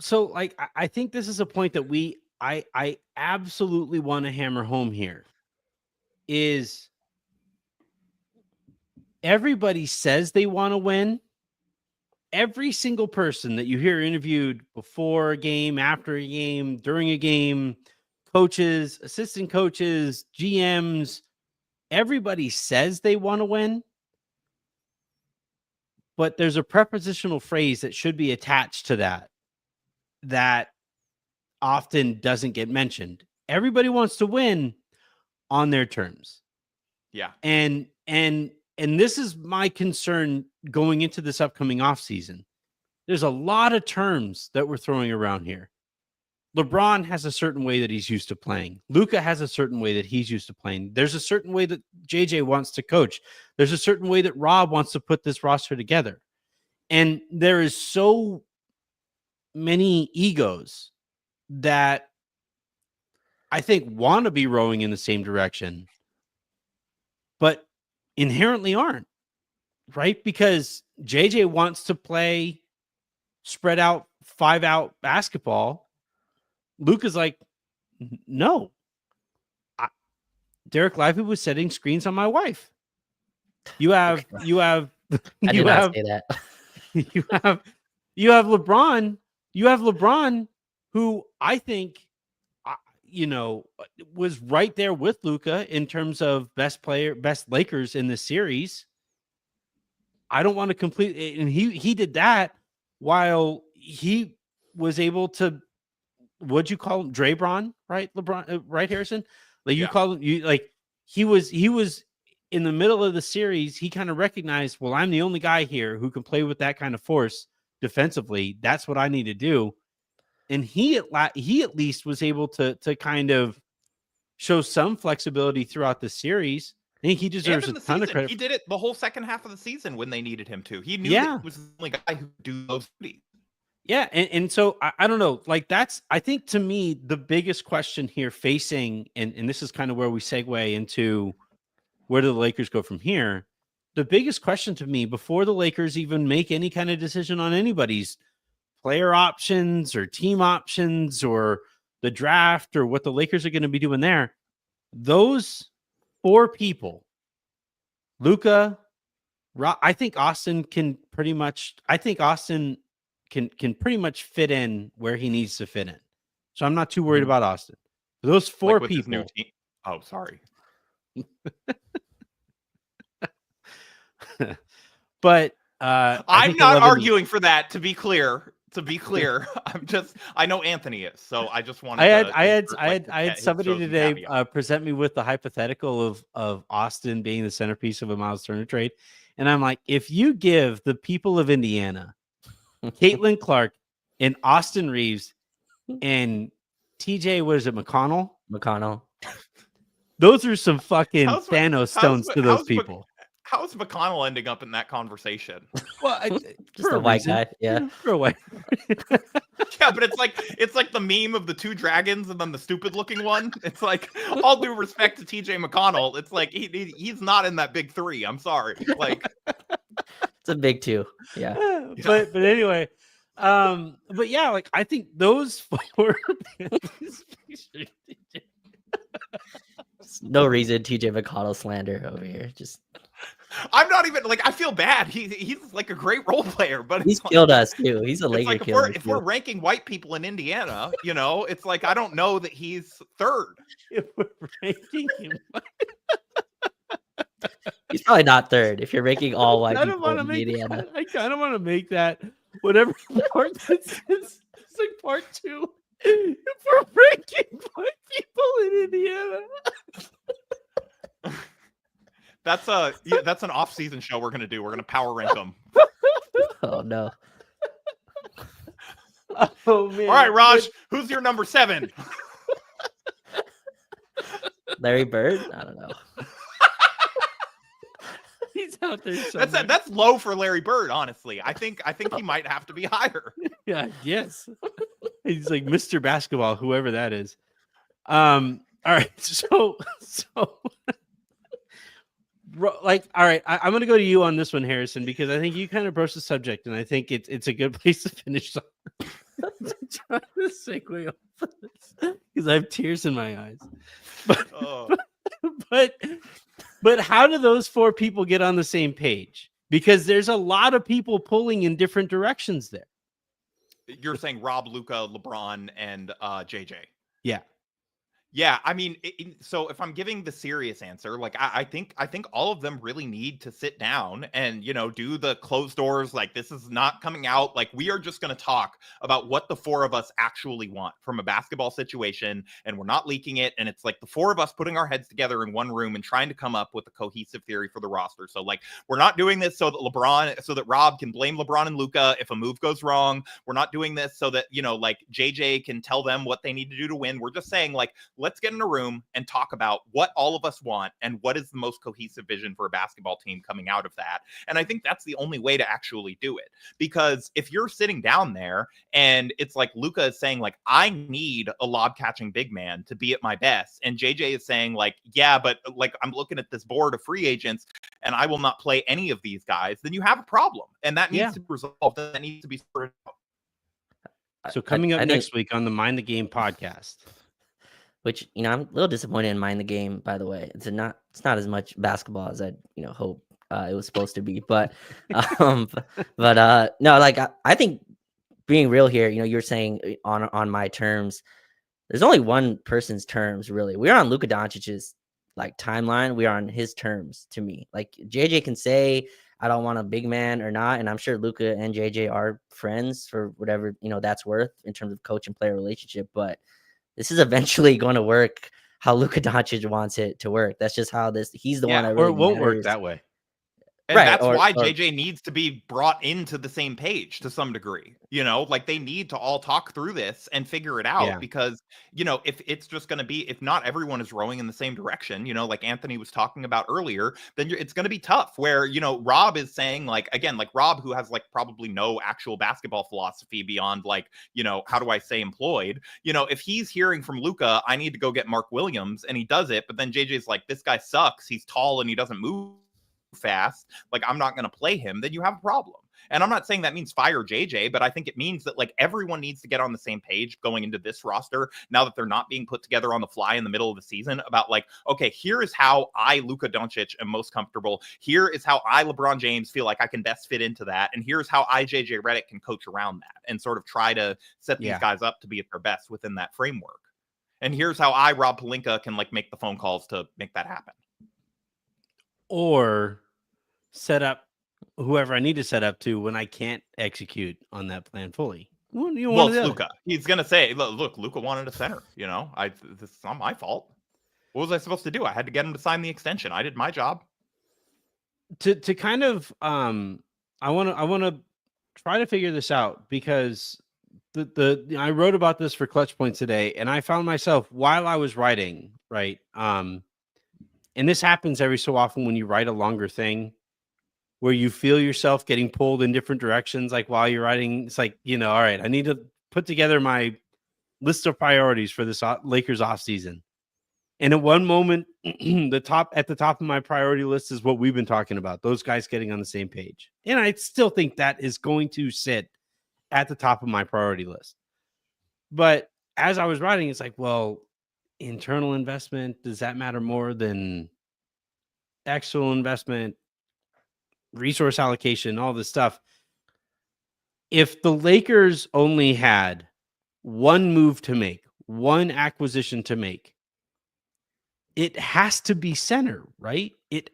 So like, I think this is a point that I absolutely want to hammer home here. Is everybody says they want to win. Every single person that you hear interviewed before a game, after a game, during a game, coaches, assistant coaches, GMs, everybody says they want to win. But there's a prepositional phrase that should be attached to that often doesn't get mentioned. Everybody wants to win on their terms. Yeah. And and this is my concern going into this upcoming offseason. There's a lot of terms that we're throwing around here. LeBron has a certain way that he's used to playing. Luka has a certain way that he's used to playing. There's a certain way that JJ wants to coach. There's a certain way that Rob wants to put this roster together. And there is so many egos that I think want to be rowing in the same direction, but inherently aren't, right? Because JJ wants to play spread out, 5-out basketball. Luka's like, no. Derek Lively was setting screens on my wife. You have I did not say that. you have LeBron. You have LeBron, who I think, was right there with Luka in terms of best Lakers in the series. I don't want to complete, and he did that while he was able to, what'd you call him? Draybron, right? LeBron, right, Harrison? Like you call him, he was in the middle of the series. He kind of recognized, well, I'm the only guy here who can play with that kind of force defensively. That's what I need to do. And he at least was able to kind of show some flexibility throughout the series. I think he deserves a ton of credit. He did it the whole second half of the season when they needed him to. He knew that he was the only guy who could do those duties. Yeah, and so I don't know, like I think to me the biggest question here facing, and this is kind of where we segue into where do the Lakers go from here. The biggest question to me before the Lakers even make any kind of decision on anybody's player options or team options or the draft or what the Lakers are going to be doing there, those 4 people, Luka, I think Austin can pretty much fit in where he needs to fit in. So I'm not too worried about Austin. Those 4 with people. His new team. Oh, sorry. But I'm not arguing for that, to be clear. I know Anthony is, so I just wanted I had somebody today present me with the hypothetical of Austin being the centerpiece of a Miles Turner trade. And I'm like, if you give the people of Indiana Caitlin Clark and Austin Reeves and TJ, what is it, McConnell? Those are some fucking Thanos stones to those people. How is McConnell ending up in that conversation? Well, just a white guy, yeah. For a white. Yeah, but it's like the meme of the 2 dragons and then the stupid looking one. It's like, all due respect to TJ McConnell, it's like he's not in that big 3. I'm sorry. Like, it's a big 2. Yeah. But anyway, but yeah, like I think those 4 no reason TJ McConnell slander over here. Just I'm not even like, I feel bad. He's like a great role player, but he's killed us too. He's a Laker killer. If we're ranking white people in Indiana, it's like I don't know that he's 3rd. If we're ranking him, he's probably not 3rd. If you're ranking all white people in Indiana, I kind of want to make that whatever part this is. It's like part 2. If we're ranking white people in Indiana. That's an off-season show we're gonna do. We're gonna power rank them. Oh no! Oh man! All right, Raj, who's your number 7? Larry Bird? I don't know. He's out there. That's low for Larry Bird, honestly. I think he might have to be higher. Yeah. Yes. He's like Mr. Basketball, whoever that is. All right. So. Like, all right, I'm going to go to you on this one, Harrison, because I think you kind of broached the subject, and I think it's a good place to finish. Trying to segue off this because I have tears in my eyes. But how do those 4 people get on the same page? Because there's a lot of people pulling in different directions there. You're saying Rob, Luka, LeBron, and JJ. Yeah. Yeah, I mean, so if I'm giving the serious answer, like I think all of them really need to sit down and do the closed doors. Like this is not coming out. Like we are just going to talk about what the four of us actually want from a basketball situation, and we're not leaking it. And it's like the four of us putting our heads together in one room and trying to come up with a cohesive theory for the roster. So like we're not doing this so that Rob can blame LeBron and Luka if a move goes wrong. We're not doing this so that like JJ can tell them what they need to do to win. We're just saying like, let's get in a room and talk about what all of us want and what is the most cohesive vision for a basketball team coming out of that. And I think that's the only way to actually do it. Because if you're sitting down there and it's like Luka is saying like, I need a lob catching big man to be at my best. And JJ is saying like, yeah, but like I'm looking at this board of free agents and I will not play any of these guys, then you have a problem. And that needs to be resolved. That needs to be sorted out. So coming up next week on the Mind the Game podcast. Which, I'm a little disappointed in Mind the Game, by the way. It's not as much basketball as I, hope it was supposed to be. But no, like I think being real here, you're saying on my terms, there's only one person's terms, really. We're on Luka Doncic's like timeline. We are on his terms to me. Like JJ can say, I don't want a big man or not. And I'm sure Luka and JJ are friends for whatever, that's worth in terms of coach and player relationship. But this is eventually going to work how Luka Doncic wants it to work. That's just how he's the one that really or it won't matters. work that way. And that's why JJ needs to be brought into the same page to some degree. Like they need to all talk through this and figure it out because, if it's just going to be, if not everyone is rowing in the same direction, like Anthony was talking about earlier, then it's going to be tough where, Rob is saying like, again, like Rob, who has like probably no actual basketball philosophy beyond like, how do I say employed, if he's hearing from Luka, I need to go get Mark Williams and he does it. But then JJ's like, this guy sucks. He's tall and he doesn't move fast, like I'm not going to play him, then you have a problem. And I'm not saying that means fire JJ, but I think it means that like everyone needs to get on the same page going into this roster now that they're not being put together on the fly in the middle of the season about like, okay, here is how I, Luka Doncic, am most comfortable. Here is how I, LeBron James, feel like I can best fit into that. And here's how I, JJ Redick, can coach around that and sort of try to set these guys up to be at their best within that framework. And here's how I, Rob Pelinka, can like make the phone calls to make that happen. Or set up whoever I need to set up to when I can't execute on that plan fully. Well, it's Luka. He's gonna say, "Look, Luka wanted a center. This is not my fault. What was I supposed to do? I had to get him to sign the extension. I did my job." To kind of, I want to try to figure this out because I wrote about this for Clutch Points today, and I found myself while I was writing, right. And this happens every so often when you write a longer thing where you feel yourself getting pulled in different directions. Like while you're writing, it's like, all right, I need to put together my list of priorities for this Lakers offseason. And at one moment, at the top of my priority list is what we've been talking about, those guys getting on the same page. And I still think that is going to sit at the top of my priority list. But as I was writing, it's like, well, internal investment, does that matter more than external investment, resource allocation, all this stuff? If the Lakers only had one move to make, one acquisition to make, it has to be center, right? It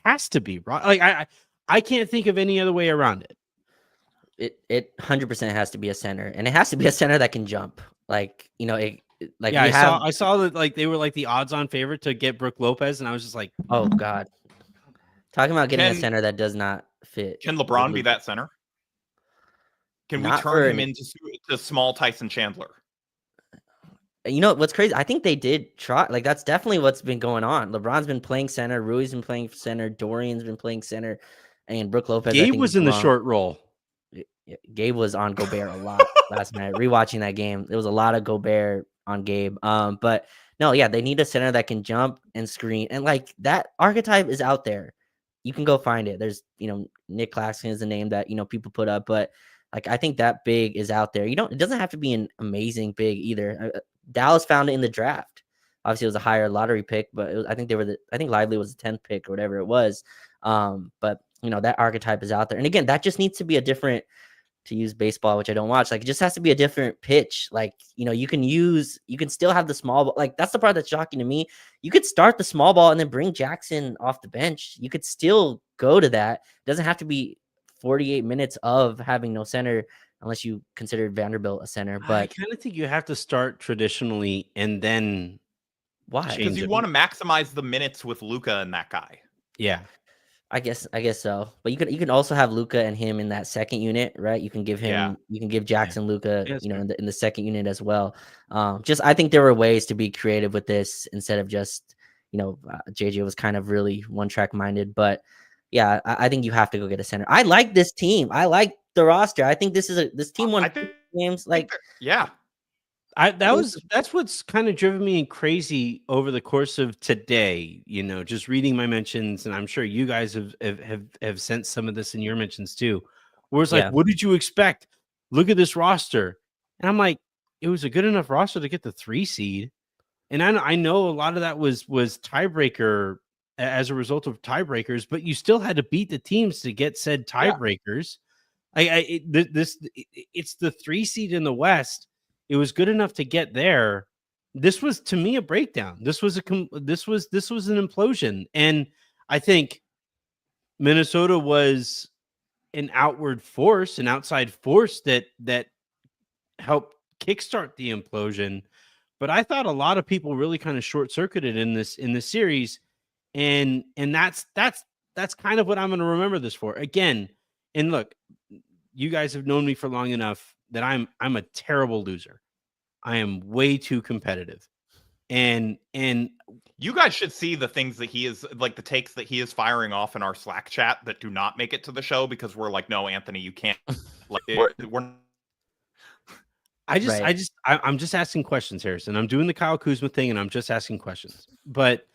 has to be, right? Like I can't think of any other way around it. It 100% has to be a center, and it has to be a center that can jump. Like, I saw that like they were like the odds-on favorite to get Brook Lopez, and I was just like, oh God. Talking about getting a center that does not fit. Can LeBron be that center? Can we turn him into small Tyson Chandler? What's crazy? I think they did try. Like that's definitely what's been going on. LeBron's been playing center. Rui's been playing center. Dorian's been playing center, and Brook Lopez. Gabe was in the short role. Gabe was on Gobert a lot last night. Rewatching that game, there was a lot of Gobert on Gabe. But no, yeah, they need a center that can jump and screen, and like that archetype is out there. You can go find it. There's, Nick Claxton is the name that, people put up, but like, I think that big is out there. It doesn't have to be an amazing big either. Dallas found it in the draft. Obviously it was a higher lottery pick, but I think Lively was the 10th pick or whatever it was. But that archetype is out there. And again, that just needs to be a different to use baseball, which I don't watch. Like, it just has to be a different pitch. Like, you can still have the small ball. Like, that's the part that's shocking to me. You could start the small ball and then bring Jackson off the bench. You could still go to that. It doesn't have to be 48 minutes of having no center, unless you considered Vanderbilt a center. I But kind of think you have to start traditionally and then why? Because change you it. want to maximize the minutes with Luka and that guy. Yeah. I guess so. But you can also have Luka and him in that second unit, right? You can give Jackson Luka, Yeah, that's fair. in the second unit as well. I think there were ways to be creative with this instead of just, JJ was kind of really one track minded. But yeah, I think you have to go get a center. I like this team. I like the roster. I think this team won I think games. they're- yeah. That's what's kind of driven me crazy over the course of today, just reading my mentions, and I'm sure you guys have sent some of this in your mentions too, where it's like, Yeah. what did you expect? Look at this roster. And I'm like, it was a good enough roster to get the 3 seed. And I know a lot of that was tiebreaker as a result of tiebreakers, but you still had to beat the teams to get said tiebreakers. It's the 3 seed in the West. It was good enough to get there. This was, to me, a breakdown. This was an implosion, and I think Minnesota was an outward force, an outside force that helped kickstart the implosion. But I thought a lot of people really kind of short circuited in this series, and that's kind of what I'm going to remember this for again. And look, you guys have known me for long enough that I'm a terrible loser. I am way too competitive. And you guys should see the things that he is, like, the takes that he is firing off in our Slack chat that do not make it to the show because we're like, no, Anthony, you can't. Like, we're I'm just asking questions, Harrison. I'm doing the Kyle Kuzma thing, and I'm just asking questions. But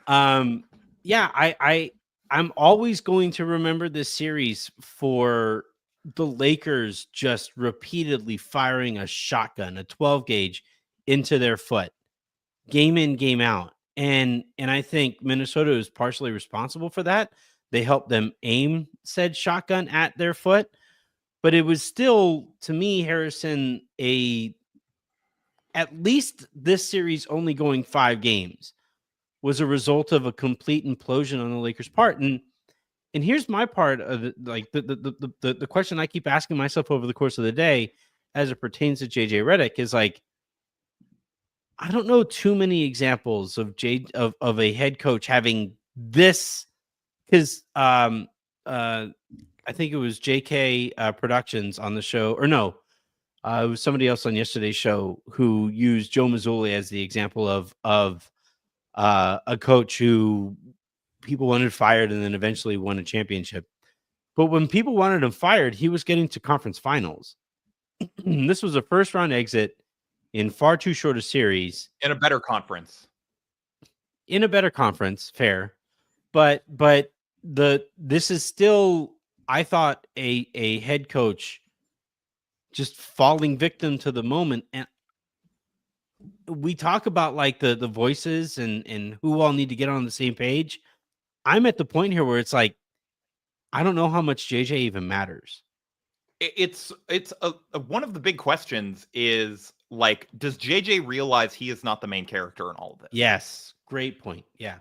yeah, I'm always going to remember this series for the Lakers just repeatedly firing a shotgun, a 12 gauge into their foot, game in, game out. And I think Minnesota is partially responsible for that. They helped them aim said shotgun at their foot, but it was still, to me, Harrison, at least this series only going 5 games was a result of a complete implosion on the Lakers' part. And here's my part of it, like the question I keep asking myself over the course of the day as it pertains to JJ Redick is like, I don't know too many examples of a head coach having this, because I think it was JK Productions on the show, or no, it was somebody else on yesterday's show who used Joe Mazzulla as the example of a coach who people wanted fired and then eventually won a championship. But when people wanted him fired, he was getting to conference finals. This was a first round exit in far too short a series. in a better conference. Fair. But this is still, I thought, a head coach just falling victim to the moment. And we talk about like the voices and who all need to get on the same page. I'm at the point here where it's like, I don't know how much JJ even matters. It's one of the big questions is, like, does JJ realize he is not the main character in all of this? Yes, great point. Yeah.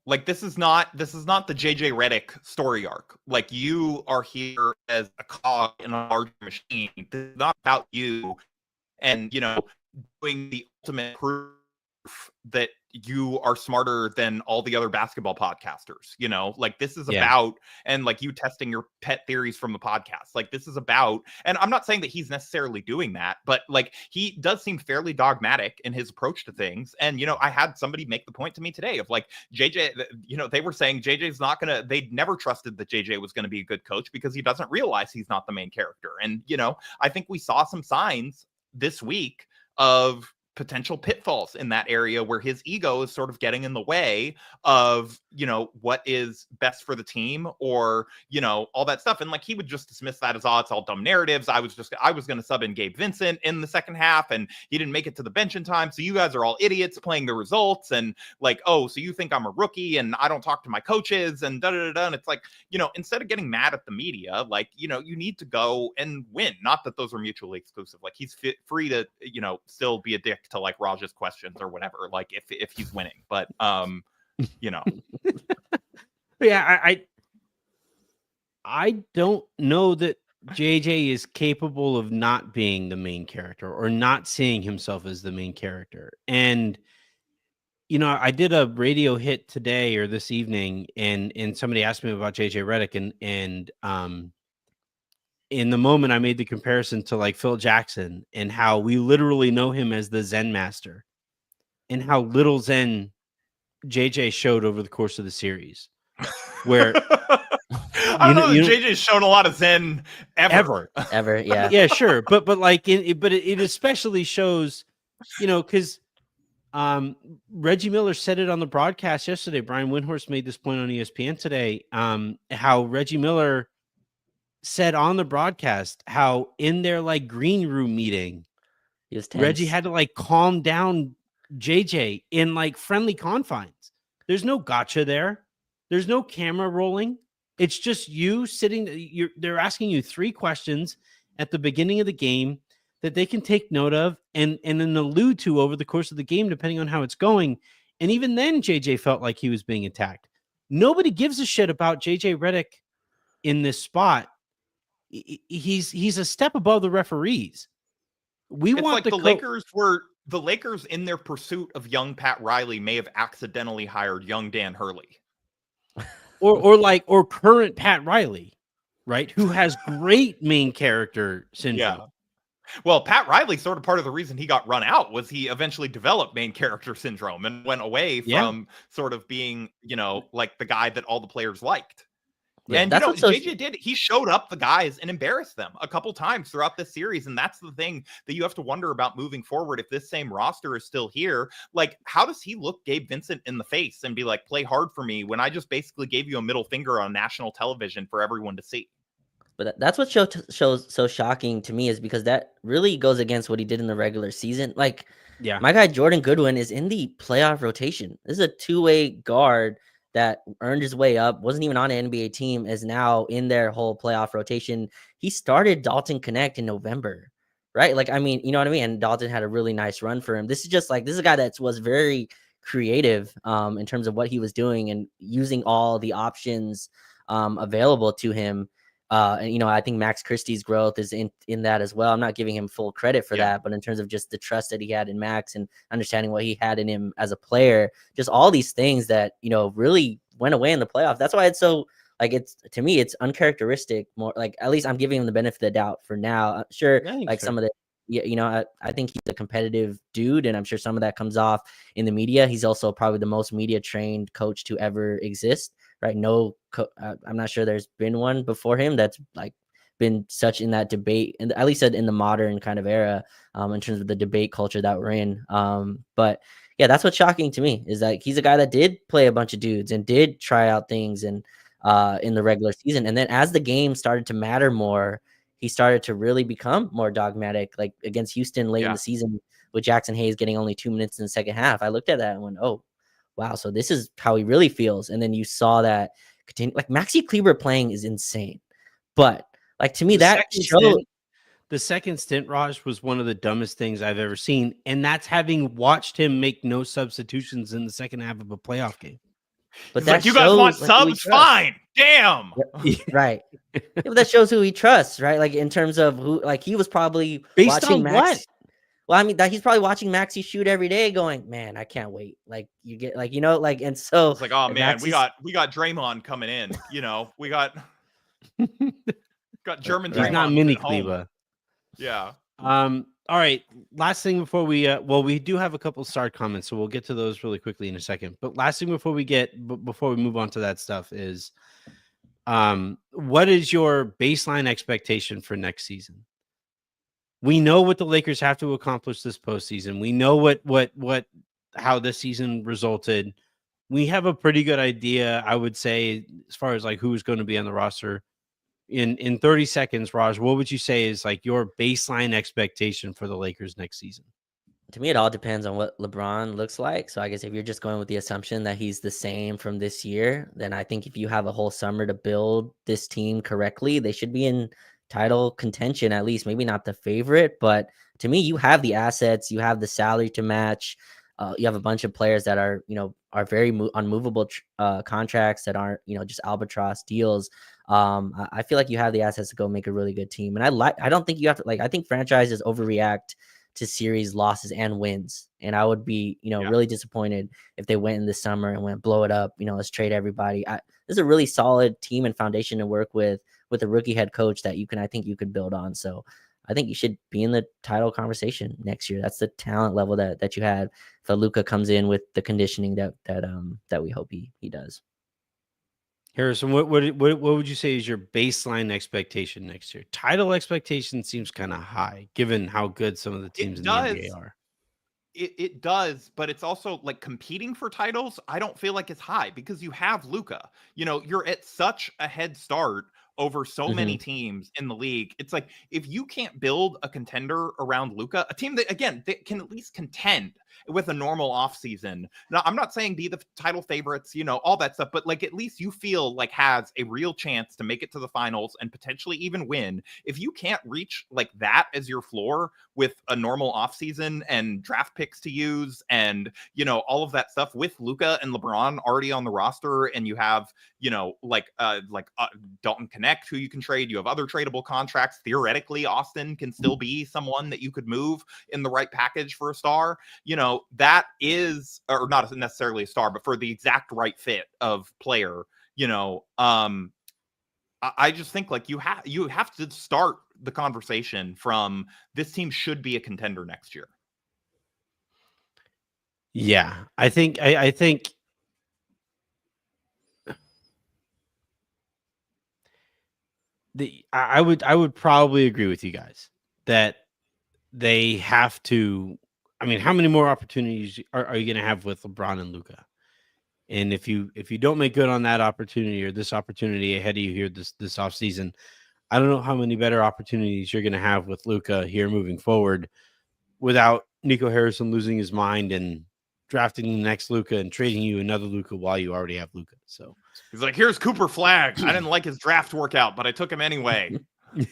Like, this is not the JJ Redick story arc. Like, you are here as a cog in a larger machine. This is not about you and, doing the ultimate proof that you are smarter than all the other basketball podcasters. Like, this is about, and like you testing your pet theories from the podcast. Like, this is about, and I'm not saying that he's necessarily doing that, but like, he does seem fairly dogmatic in his approach to things. And, I had somebody make the point to me today of like, JJ, they were saying JJ's not gonna, they never trusted that JJ was going to be a good coach because he doesn't realize he's not the main character. And, I think we saw some signs this week of potential pitfalls in that area where his ego is sort of getting in the way of, what is best for the team, or, all that stuff. And like, he would just dismiss that as, it's all dumb narratives. I was going to sub in Gabe Vincent in the second half and he didn't make it to the bench in time. So you guys are all idiots playing the results. And like, oh, so you think I'm a rookie and I don't talk to my coaches and da da da. And it's like, instead of getting mad at the media, like, you need to go and win. Not that those are mutually exclusive. Like, he's free to, still be a dick to like Raj's questions or whatever, like if he's winning, but yeah, I don't know that JJ is capable of not being the main character or not seeing himself as the main character. And I did a radio hit today or this evening, and somebody asked me about JJ Redick, and in the moment I made the comparison to like Phil Jackson and how we literally know him as the Zen master, and how little Zen JJ showed over the course of the series. Where I don't know that JJ's shown a lot of Zen ever. Yeah. Yeah, sure. But like it especially shows, because Reggie Miller said it on the broadcast yesterday. Brian Windhorst made this point on ESPN today. How Reggie Miller said on the broadcast how in their like green room meeting, Reggie had to like calm down JJ in like friendly confines. There's no gotcha there. There's no camera rolling. It's just you sitting. They're asking you 3 questions at the beginning of the game that they can take note of and then allude to over the course of the game, depending on how it's going. And even then, JJ felt like he was being attacked. Nobody gives a shit about JJ Redick in this spot. He's a step above the referees. It's want like the Lakers in their pursuit of young Pat Riley may have accidentally hired young Dan Hurley. or current Pat Riley, right? Who has great main character syndrome. Yeah. Well, Pat Riley, sort of part of the reason he got run out was he eventually developed main character syndrome and went away from sort of being, like the guy that all the players liked. Yeah, and JJ did. He showed up the guys and embarrassed them a couple times throughout this series. And that's the thing that you have to wonder about moving forward. If this same roster is still here, like, how does he look Gabe Vincent in the face and be like, play hard for me, when I just basically gave you a middle finger on national television for everyone to see? But that's what shows so shocking to me, is because that really goes against what he did in the regular season. Like, my guy Jordan Goodwin is in the playoff rotation. This is a 2-way guard that earned his way up, wasn't even on an NBA team, is now in their whole playoff rotation. He started Dalton Connect in November, right? Like, I mean, you know what I mean? And Dalton had a really nice run for him. This is just like, this is a guy that was very creative in terms of what he was doing and using all the options available to him. And, I think Max Christie's growth is in that as well. I'm not giving him full credit for that, but in terms of just the trust that he had in Max and understanding what he had in him as a player, just all these things that, really went away in the playoffs. That's why it's so, like, to me, it's uncharacteristic more. Like, at least I'm giving him the benefit of the doubt for now. I'm sure, like, some of the, I think he's a competitive dude, and I'm sure some of that comes off in the media. He's also probably the most media trained coach to ever exist. Right. I'm not sure there's been one before him that's like been such in that debate, and at least in the modern kind of era, in terms of the debate culture that we're in. But yeah, that's what's shocking to me, is that he's a guy that did play a bunch of dudes and did try out things and in the regular season. And then as the game started to matter more, he started to really become more dogmatic, like against Houston late in the season with Jackson Hayes getting only 2 minutes in the second half. I looked at that and went, oh, wow, so this is how he really feels. And then you saw that continue. Like, Maxi Kleber playing is insane. But like, to me, that showed the second stint, Raj, was one of the dumbest things I've ever seen. And that's having watched him make no substitutions in the second half of a playoff game. But that, like, you guys want subs? Fine. Damn. Right. Yeah, but that shows who he trusts, right? Like, in terms of who, like, he was probably based on Max. What? Well, I mean, that he's probably watching Maxi shoot every day going, man, I can't wait. Like, you get, like, like, and so it's like, oh man, we got Draymond coming in, we got German Draymond. He's not mini Kleber. Yeah. All right. Last thing before we, we do have a couple start comments, so we'll get to those really quickly in a second. But last thing before we move on to that stuff is, what is your baseline expectation for next season? we know what the Lakers have to accomplish this postseason. We know how this season resulted. We have a pretty good idea, I would say, as far as like who's going to be on the roster. In 30 seconds, Raj, what would you say is like your baseline expectation for the Lakers next season? To me, it all depends on what LeBron looks like. So I guess if you're just going with the assumption that he's the same from this year, then I think if you have a whole summer to build this team correctly, they should be in title contention at least. Maybe not the favorite, but to me, you have the assets, you have the salary to match. You have a bunch of players that are, are very unmovable contracts that aren't, just albatross deals. I feel like you have the assets to go make a really good team. And I don't think you have to I think franchises overreact to series losses and wins. And I would be, really disappointed if they went in the summer and went blow it up. Let's trade everybody. This is a really solid team and foundation to work with a rookie head coach that I think you could build on. So I think you should be in the title conversation next year. That's the talent level that you have. If Luka comes in with the conditioning that we hope he does. Harrison, what would you say is your baseline expectation next year? Title expectation seems kind of high, given how good some of the teams in the NBA are. It does, but it's also like competing for titles. I don't feel like it's high because you have Luka. You're at such a head start over so many teams in the league. It's like if you can't build a contender around Luka, a team that again that can at least contend with a normal offseason. Now, I'm not saying be the title favorites, all that stuff, but like at least you feel like has a real chance to make it to the finals and potentially even win. If you can't reach like that as your floor with a normal offseason and draft picks to use and, all of that stuff with Luka and LeBron already on the roster, and you have, Dalton Connect, who you can trade. You have other tradable contracts. Theoretically, Austin can still be someone that you could move in the right package for a star. That is, or not necessarily a star, but for the exact right fit of player, I just think like you have to start the conversation from this team should be a contender next year. Yeah, I think I would probably agree with you guys that they have to. I mean, how many more opportunities are you going to have with LeBron and Luka? And if you don't make good on that opportunity or this opportunity ahead of you here this offseason, I don't know how many better opportunities you're going to have with Luka here moving forward without Nico Harrison losing his mind and drafting the next Luka and trading you another Luka while you already have Luka. So he's like, here's Cooper Flag. I didn't like his draft workout, but I took him anyway. Do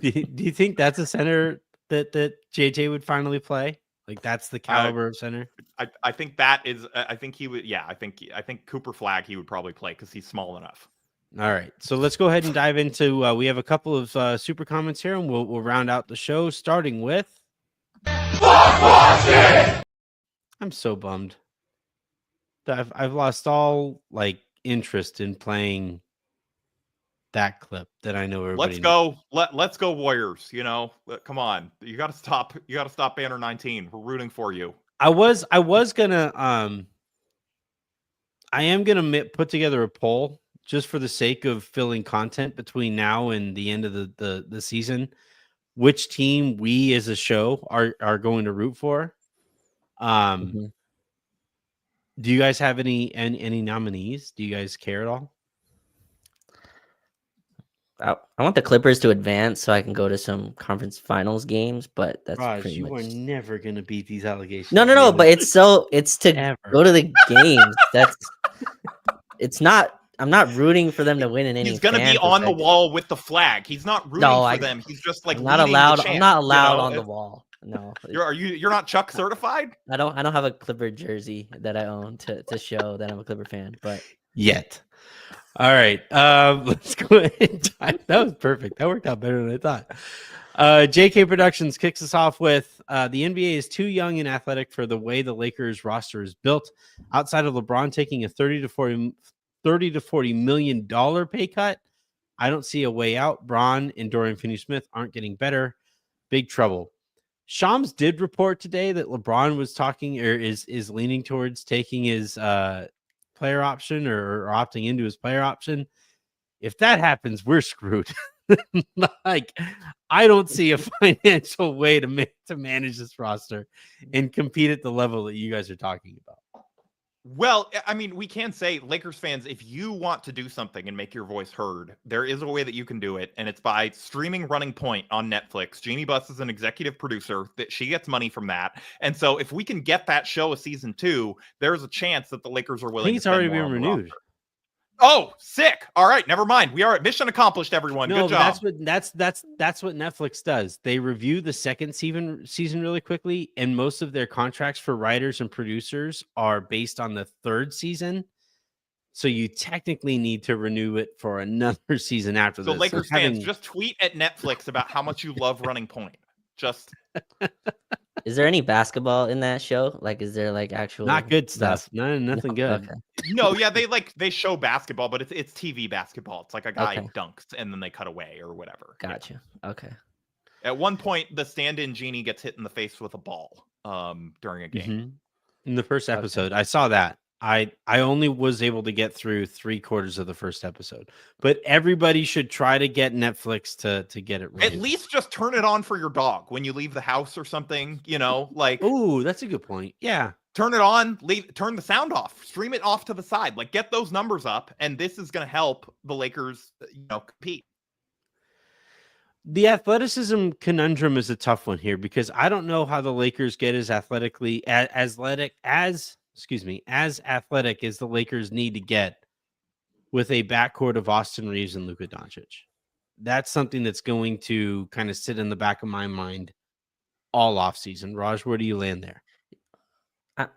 you think that's a center that JJ would finally play? Like that's the caliber of center? I think that is. I think he would. Yeah, I think Cooper Flag he would probably play because he's small enough. All right, so let's go ahead and dive into. We have a couple of super comments here, and we'll round out the show starting with. I'm so bummed. I've lost all like interest in playing that clip that I know everybody. Let's go Warriors. Come on, you got to stop. You got to stop Banner 19. We're rooting for you. I was gonna I am gonna put together a poll just for the sake of filling content between now and the end of the season. Which team we as a show are going to root for? Do you guys have any nominees? Do you guys care at all? I want the Clippers to advance so I can go to some conference finals games, but that's Raj, pretty much. You are never going to beat these allegations. No, but it's to go to the games. It's not. I'm not rooting for them to win in any. He's going to be on the wall with the flag. He's not rooting for them. He's just like I'm not allowed. I'm not allowed on the wall. No. You're not Chuck certified? I don't have a Clipper jersey that I own to show that I'm a Clipper fan, but yet. All right. Let's go ahead and that was perfect. That worked out better than I thought. JK Productions kicks us off with the NBA is too young and athletic for the way the Lakers roster is built. Outside of LeBron taking a $30 to $40 million pay cut, I don't see a way out. Bron and Dorian Finney-Smith aren't getting better. Big trouble. Shams did report today that LeBron was talking or is leaning towards taking his player option or opting into his player option. If that happens, we're screwed. Like, I don't see a financial way to manage this roster and compete at the level that you guys are talking about. Well, I mean, we can say, Lakers fans, if you want to do something and make your voice heard, there is a way that you can do it, and it's by streaming Running Point on Netflix. Jeannie Buss is an executive producer, that she gets money from that. And so if we can get that show a season 2, there's a chance that the Lakers are I willing think to it's spend already more been on the renewed. roster. Oh, sick. All right, never mind. We are at mission accomplished, everyone. No, Good but job. that's what Netflix does. They review the second season really quickly, and most of their contracts for writers and producers are based on the third season. So you technically need to renew it for another season after So this. Lakers fans, just tweet at Netflix about how much you love Running Point. Just Is there any basketball in that show? Like, is there like actual not good stuff. Nothing No? good. Okay. no, yeah, they show basketball, but it's TV basketball. It's like a guy Okay. dunks and then they cut away or whatever. Yeah. Gotcha. Okay. At one point, the stand-in Genie gets hit in the face with a ball during a game. Mhm. In the first episode, I saw that. I only was able to get through 3/4 of the first episode, but everybody should try to get Netflix to get it right. At least just turn it on for your dog when you leave the house or something. You know, like Oh, that's a good point. Yeah. turn it on, turn the sound off, stream it off to the side, like get those numbers up, and this is going to help the Lakers, compete. The athleticism conundrum is a tough one here because I don't know how the Lakers get as athletic as athletic as the Lakers need to get with a backcourt of Austin Reeves and Luka Doncic. That's something that's going to kind of sit in the back of my mind all offseason. Raj, where do you land there?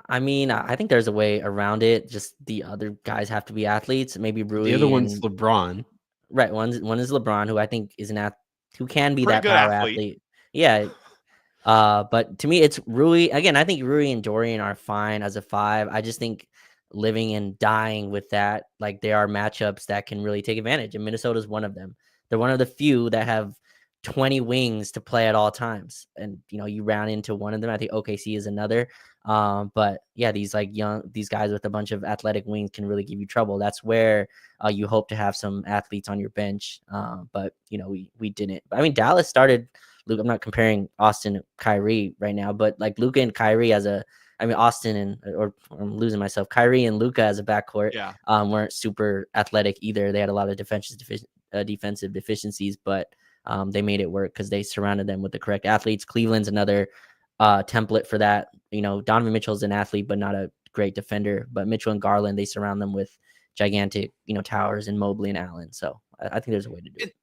I mean, I think there's a way around it. Just the other guys have to be athletes. Maybe Rui. The other one's LeBron. Right. One is LeBron, who I think is who can be Pretty that good power athlete. athlete. Yeah. But to me, it's Rui. Again, I think Rui and Dorian are fine as a 5. I just think living and dying with that, like there are matchups that can really take advantage, and Minnesota's one of them. They're one of the few that have 20 wings to play at all times, and you round into one of them. I think OKC is another. But yeah, these guys with a bunch of athletic wings can really give you trouble. That's where you hope to have some athletes on your bench. But we didn't. I mean, Dallas started. Luke, I'm not comparing Austin and Kyrie right now, but like Luka and Kyrie Austin I'm losing myself. Kyrie and Luka as a backcourt weren't super athletic either. They had a lot of defensive deficiencies, but they made it work because they surrounded them with the correct athletes. Cleveland's another template for that. Donovan Mitchell's an athlete, but not a great defender. But Mitchell and Garland, they surround them with gigantic, towers and Mobley and Allen. So I think there's a way to do it.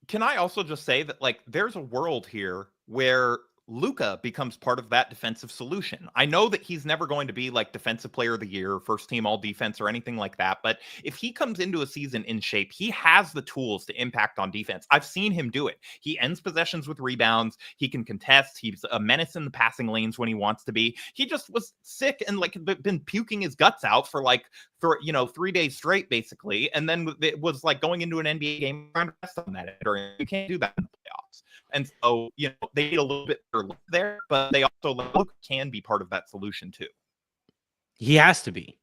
Can I also just say that, like, there's a world here where Luka becomes part of that defensive solution. I know that he's never going to be like defensive player of the year, first team all defense or anything like that. But if he comes into a season in shape, he has the tools to impact on defense. I've seen him do it. He ends possessions with rebounds. He can contest. He's a menace in the passing lanes when he wants to be. He just was sick and like been puking his guts out for 3 days straight, basically. And then it was like going into an NBA game trying to rest on that. You can't do that in the playoffs. And so, they need a little bit there, but they also Luka can be part of that solution too. He has to be.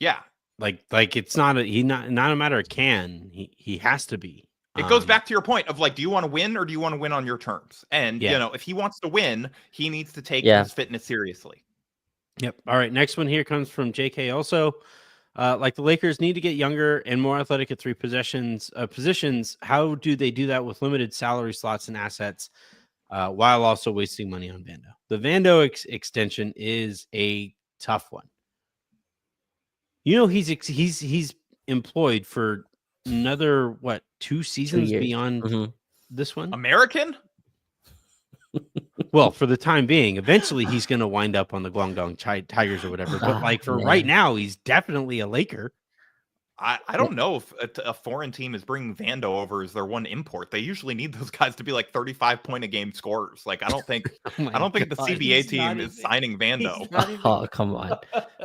Yeah. Like it's not a matter of can. He has to be. It goes back to your point of like, do you want to win or do you want to win on your terms? And if he wants to win, he needs to take his fitness seriously. Yep. All right. Next one here comes from JK. Also, like the Lakers need to get younger and more athletic at 3 positions. How do they do that with limited salary slots and assets, while also wasting money on Vando? The Vando extension is a tough one. He's employed for another 2 seasons beyond this one. American. Well, for the time being, eventually he's going to wind up on the Guangdong Tigers or whatever. But right now, he's definitely a Laker. I don't know if a foreign team is bringing Vando over as their one import. They usually need those guys to be like 35-point-a-game scorers. Like I don't think the CBA team is signing Vando. Oh come on!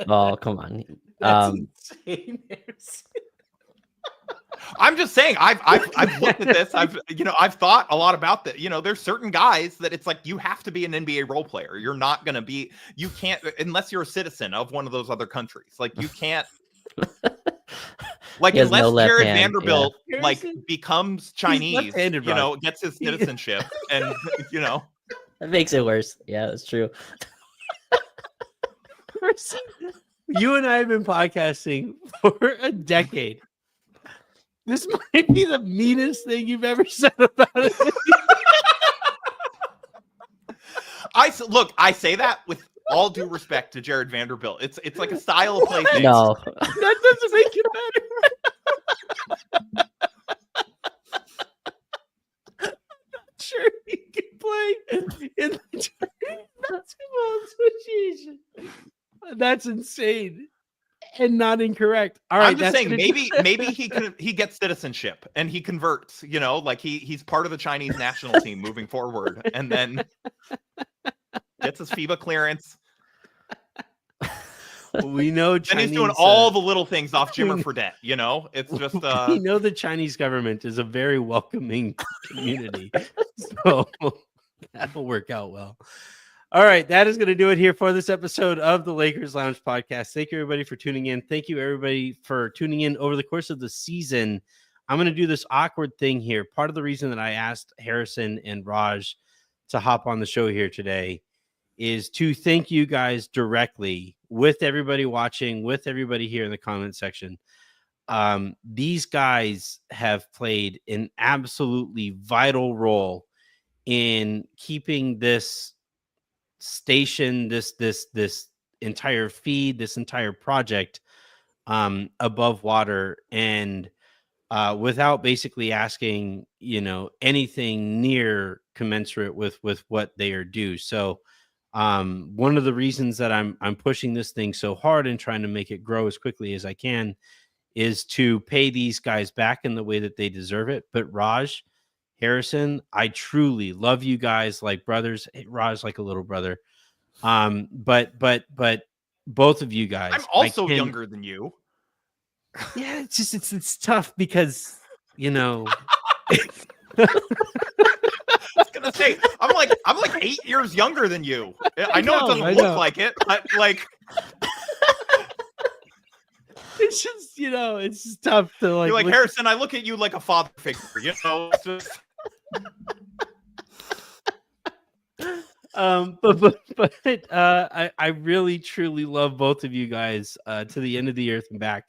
Oh come on! That's insane. I'm just saying, I've looked at this. I've thought a lot about that. There's certain guys that it's like you have to be an NBA role player. You're not going to be. You can't unless you're a citizen of one of those other countries. Like you can't. Like, He has no unless left Jared hand, yeah. Vanderbilt like Harrison, becomes Chinese, left-handed, you Raj. know, gets his citizenship, and you know, That makes it worse. Yeah, that's true. Harrison, you and I have been podcasting for a decade. This might be the meanest thing you've ever said about it. look, I say that with all due respect to Jared Vanderbilt. It's like a style of play thing. No, That doesn't make it better. I'm not sure he can play in the Chinese Basketball Association. That's insane and not incorrect. All right, I'm just saying gonna maybe he gets citizenship and he converts, you know, like he's part of the Chinese national team moving forward, and then gets his FIBA clearance. We know Then Chinese, he's doing all the little things off Jimmer Fredette, you know? It's just we know the Chinese government is a very welcoming community. So that'll work out well. All right, that is going to do it here for this episode of the Lakers Lounge podcast. Thank you, everybody, for tuning in. Thank you, everybody, for tuning in over the course of the season. I'm going to do this awkward thing here. Part of the reason that I asked Harrison and Raj to hop on the show here today is to thank you guys directly with everybody watching, with everybody here in the comment section. These guys have played an absolutely vital role in keeping this station, this entire feed, this entire project above water, and without basically asking, you know, anything near commensurate with what they are due. So one of the reasons that I'm pushing this thing so hard and trying to make it grow as quickly as I can is to pay these guys back in the way that they deserve it. But Raj, Harrison, I truly love you guys like brothers. Raj like a little brother. But both of you guys, I'm also younger than you. Yeah, it's just it's tough because, you know, I was gonna say I'm like 8 years younger than you. I know it doesn't look like it, but like it's just, you know, it's just tough to like. You're like, Harrison, I look at you like a father figure, you know. It's just... I really truly love both of you guys to the end of the earth and back,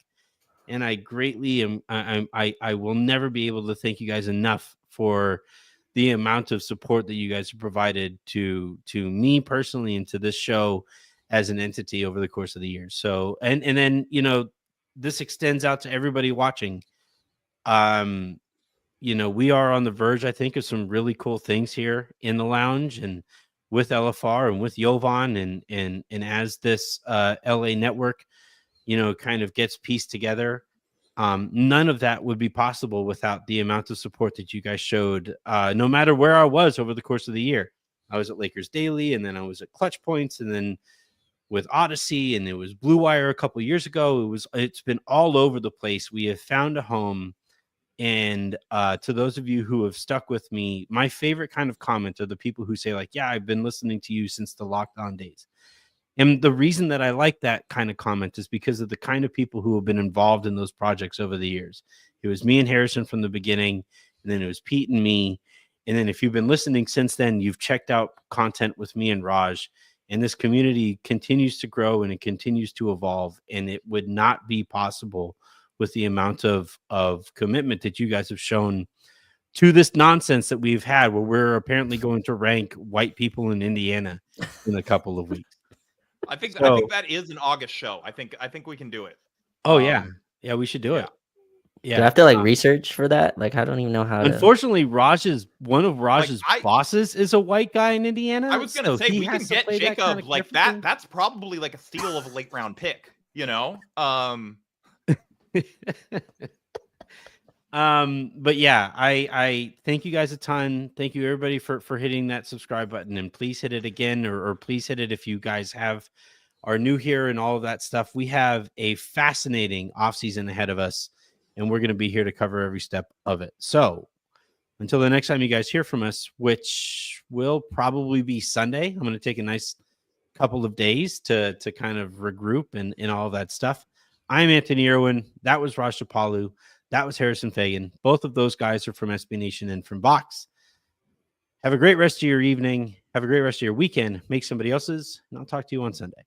and I greatly am. I will never be able to thank you guys enough for the amount of support that you guys have provided to me personally and to this show as an entity over the course of the years. So and then, you know, this extends out to everybody watching. You know, we are on the verge, I think, of some really cool things here in the lounge and with LFR and with Jovan and as this LA network, you know, kind of gets pieced together. None of that would be possible without the amount of support that you guys showed, no matter where I was over the course of the year. I was at Lakers Daily, and then I was at Clutch Points, and then with Odyssey, and it was Blue Wire a couple years ago. It's been all over the place. We have found a home. And to those of you who have stuck with me, my favorite kind of comment are the people who say, like, yeah, I've been listening to you since the lockdown days. And the reason that I like that kind of comment is because of the kind of people who have been involved in those projects over the years. It was me and Harrison from the beginning, and then it was Pete and me. And then if you've been listening since then, you've checked out content with me and Raj. And this community continues to grow and it continues to evolve. And it would not be possible with the amount of commitment that you guys have shown to this nonsense that we've had, where we're apparently going to rank white people in Indiana in a couple of weeks. I think that is an August show. I think we can do it. Oh yeah, we should do it. Yeah, do I have to like research for that? Like, I don't even know how. Unfortunately, one of Raj's bosses is a white guy in Indiana. I was gonna say we can get Jacob kind of like that. That's probably like a steal of a late round pick. You know. But yeah, I thank you guys a ton. Thank you everybody for hitting that subscribe button, and please hit it again, or please hit it if you guys are new here and all of that stuff. We have a fascinating offseason ahead of us, and we're going to be here to cover every step of it. So until the next time you guys hear from us, which will probably be Sunday, I'm going to take a nice couple of days to kind of regroup and all of that stuff. I'm Anthony Irwin. That was Raj Chipalu. That was Harrison Faigen. Both of those guys are from SB Nation and from Vox. Have a great rest of your evening. Have a great rest of your weekend. Make somebody else's, and I'll talk to you on Sunday.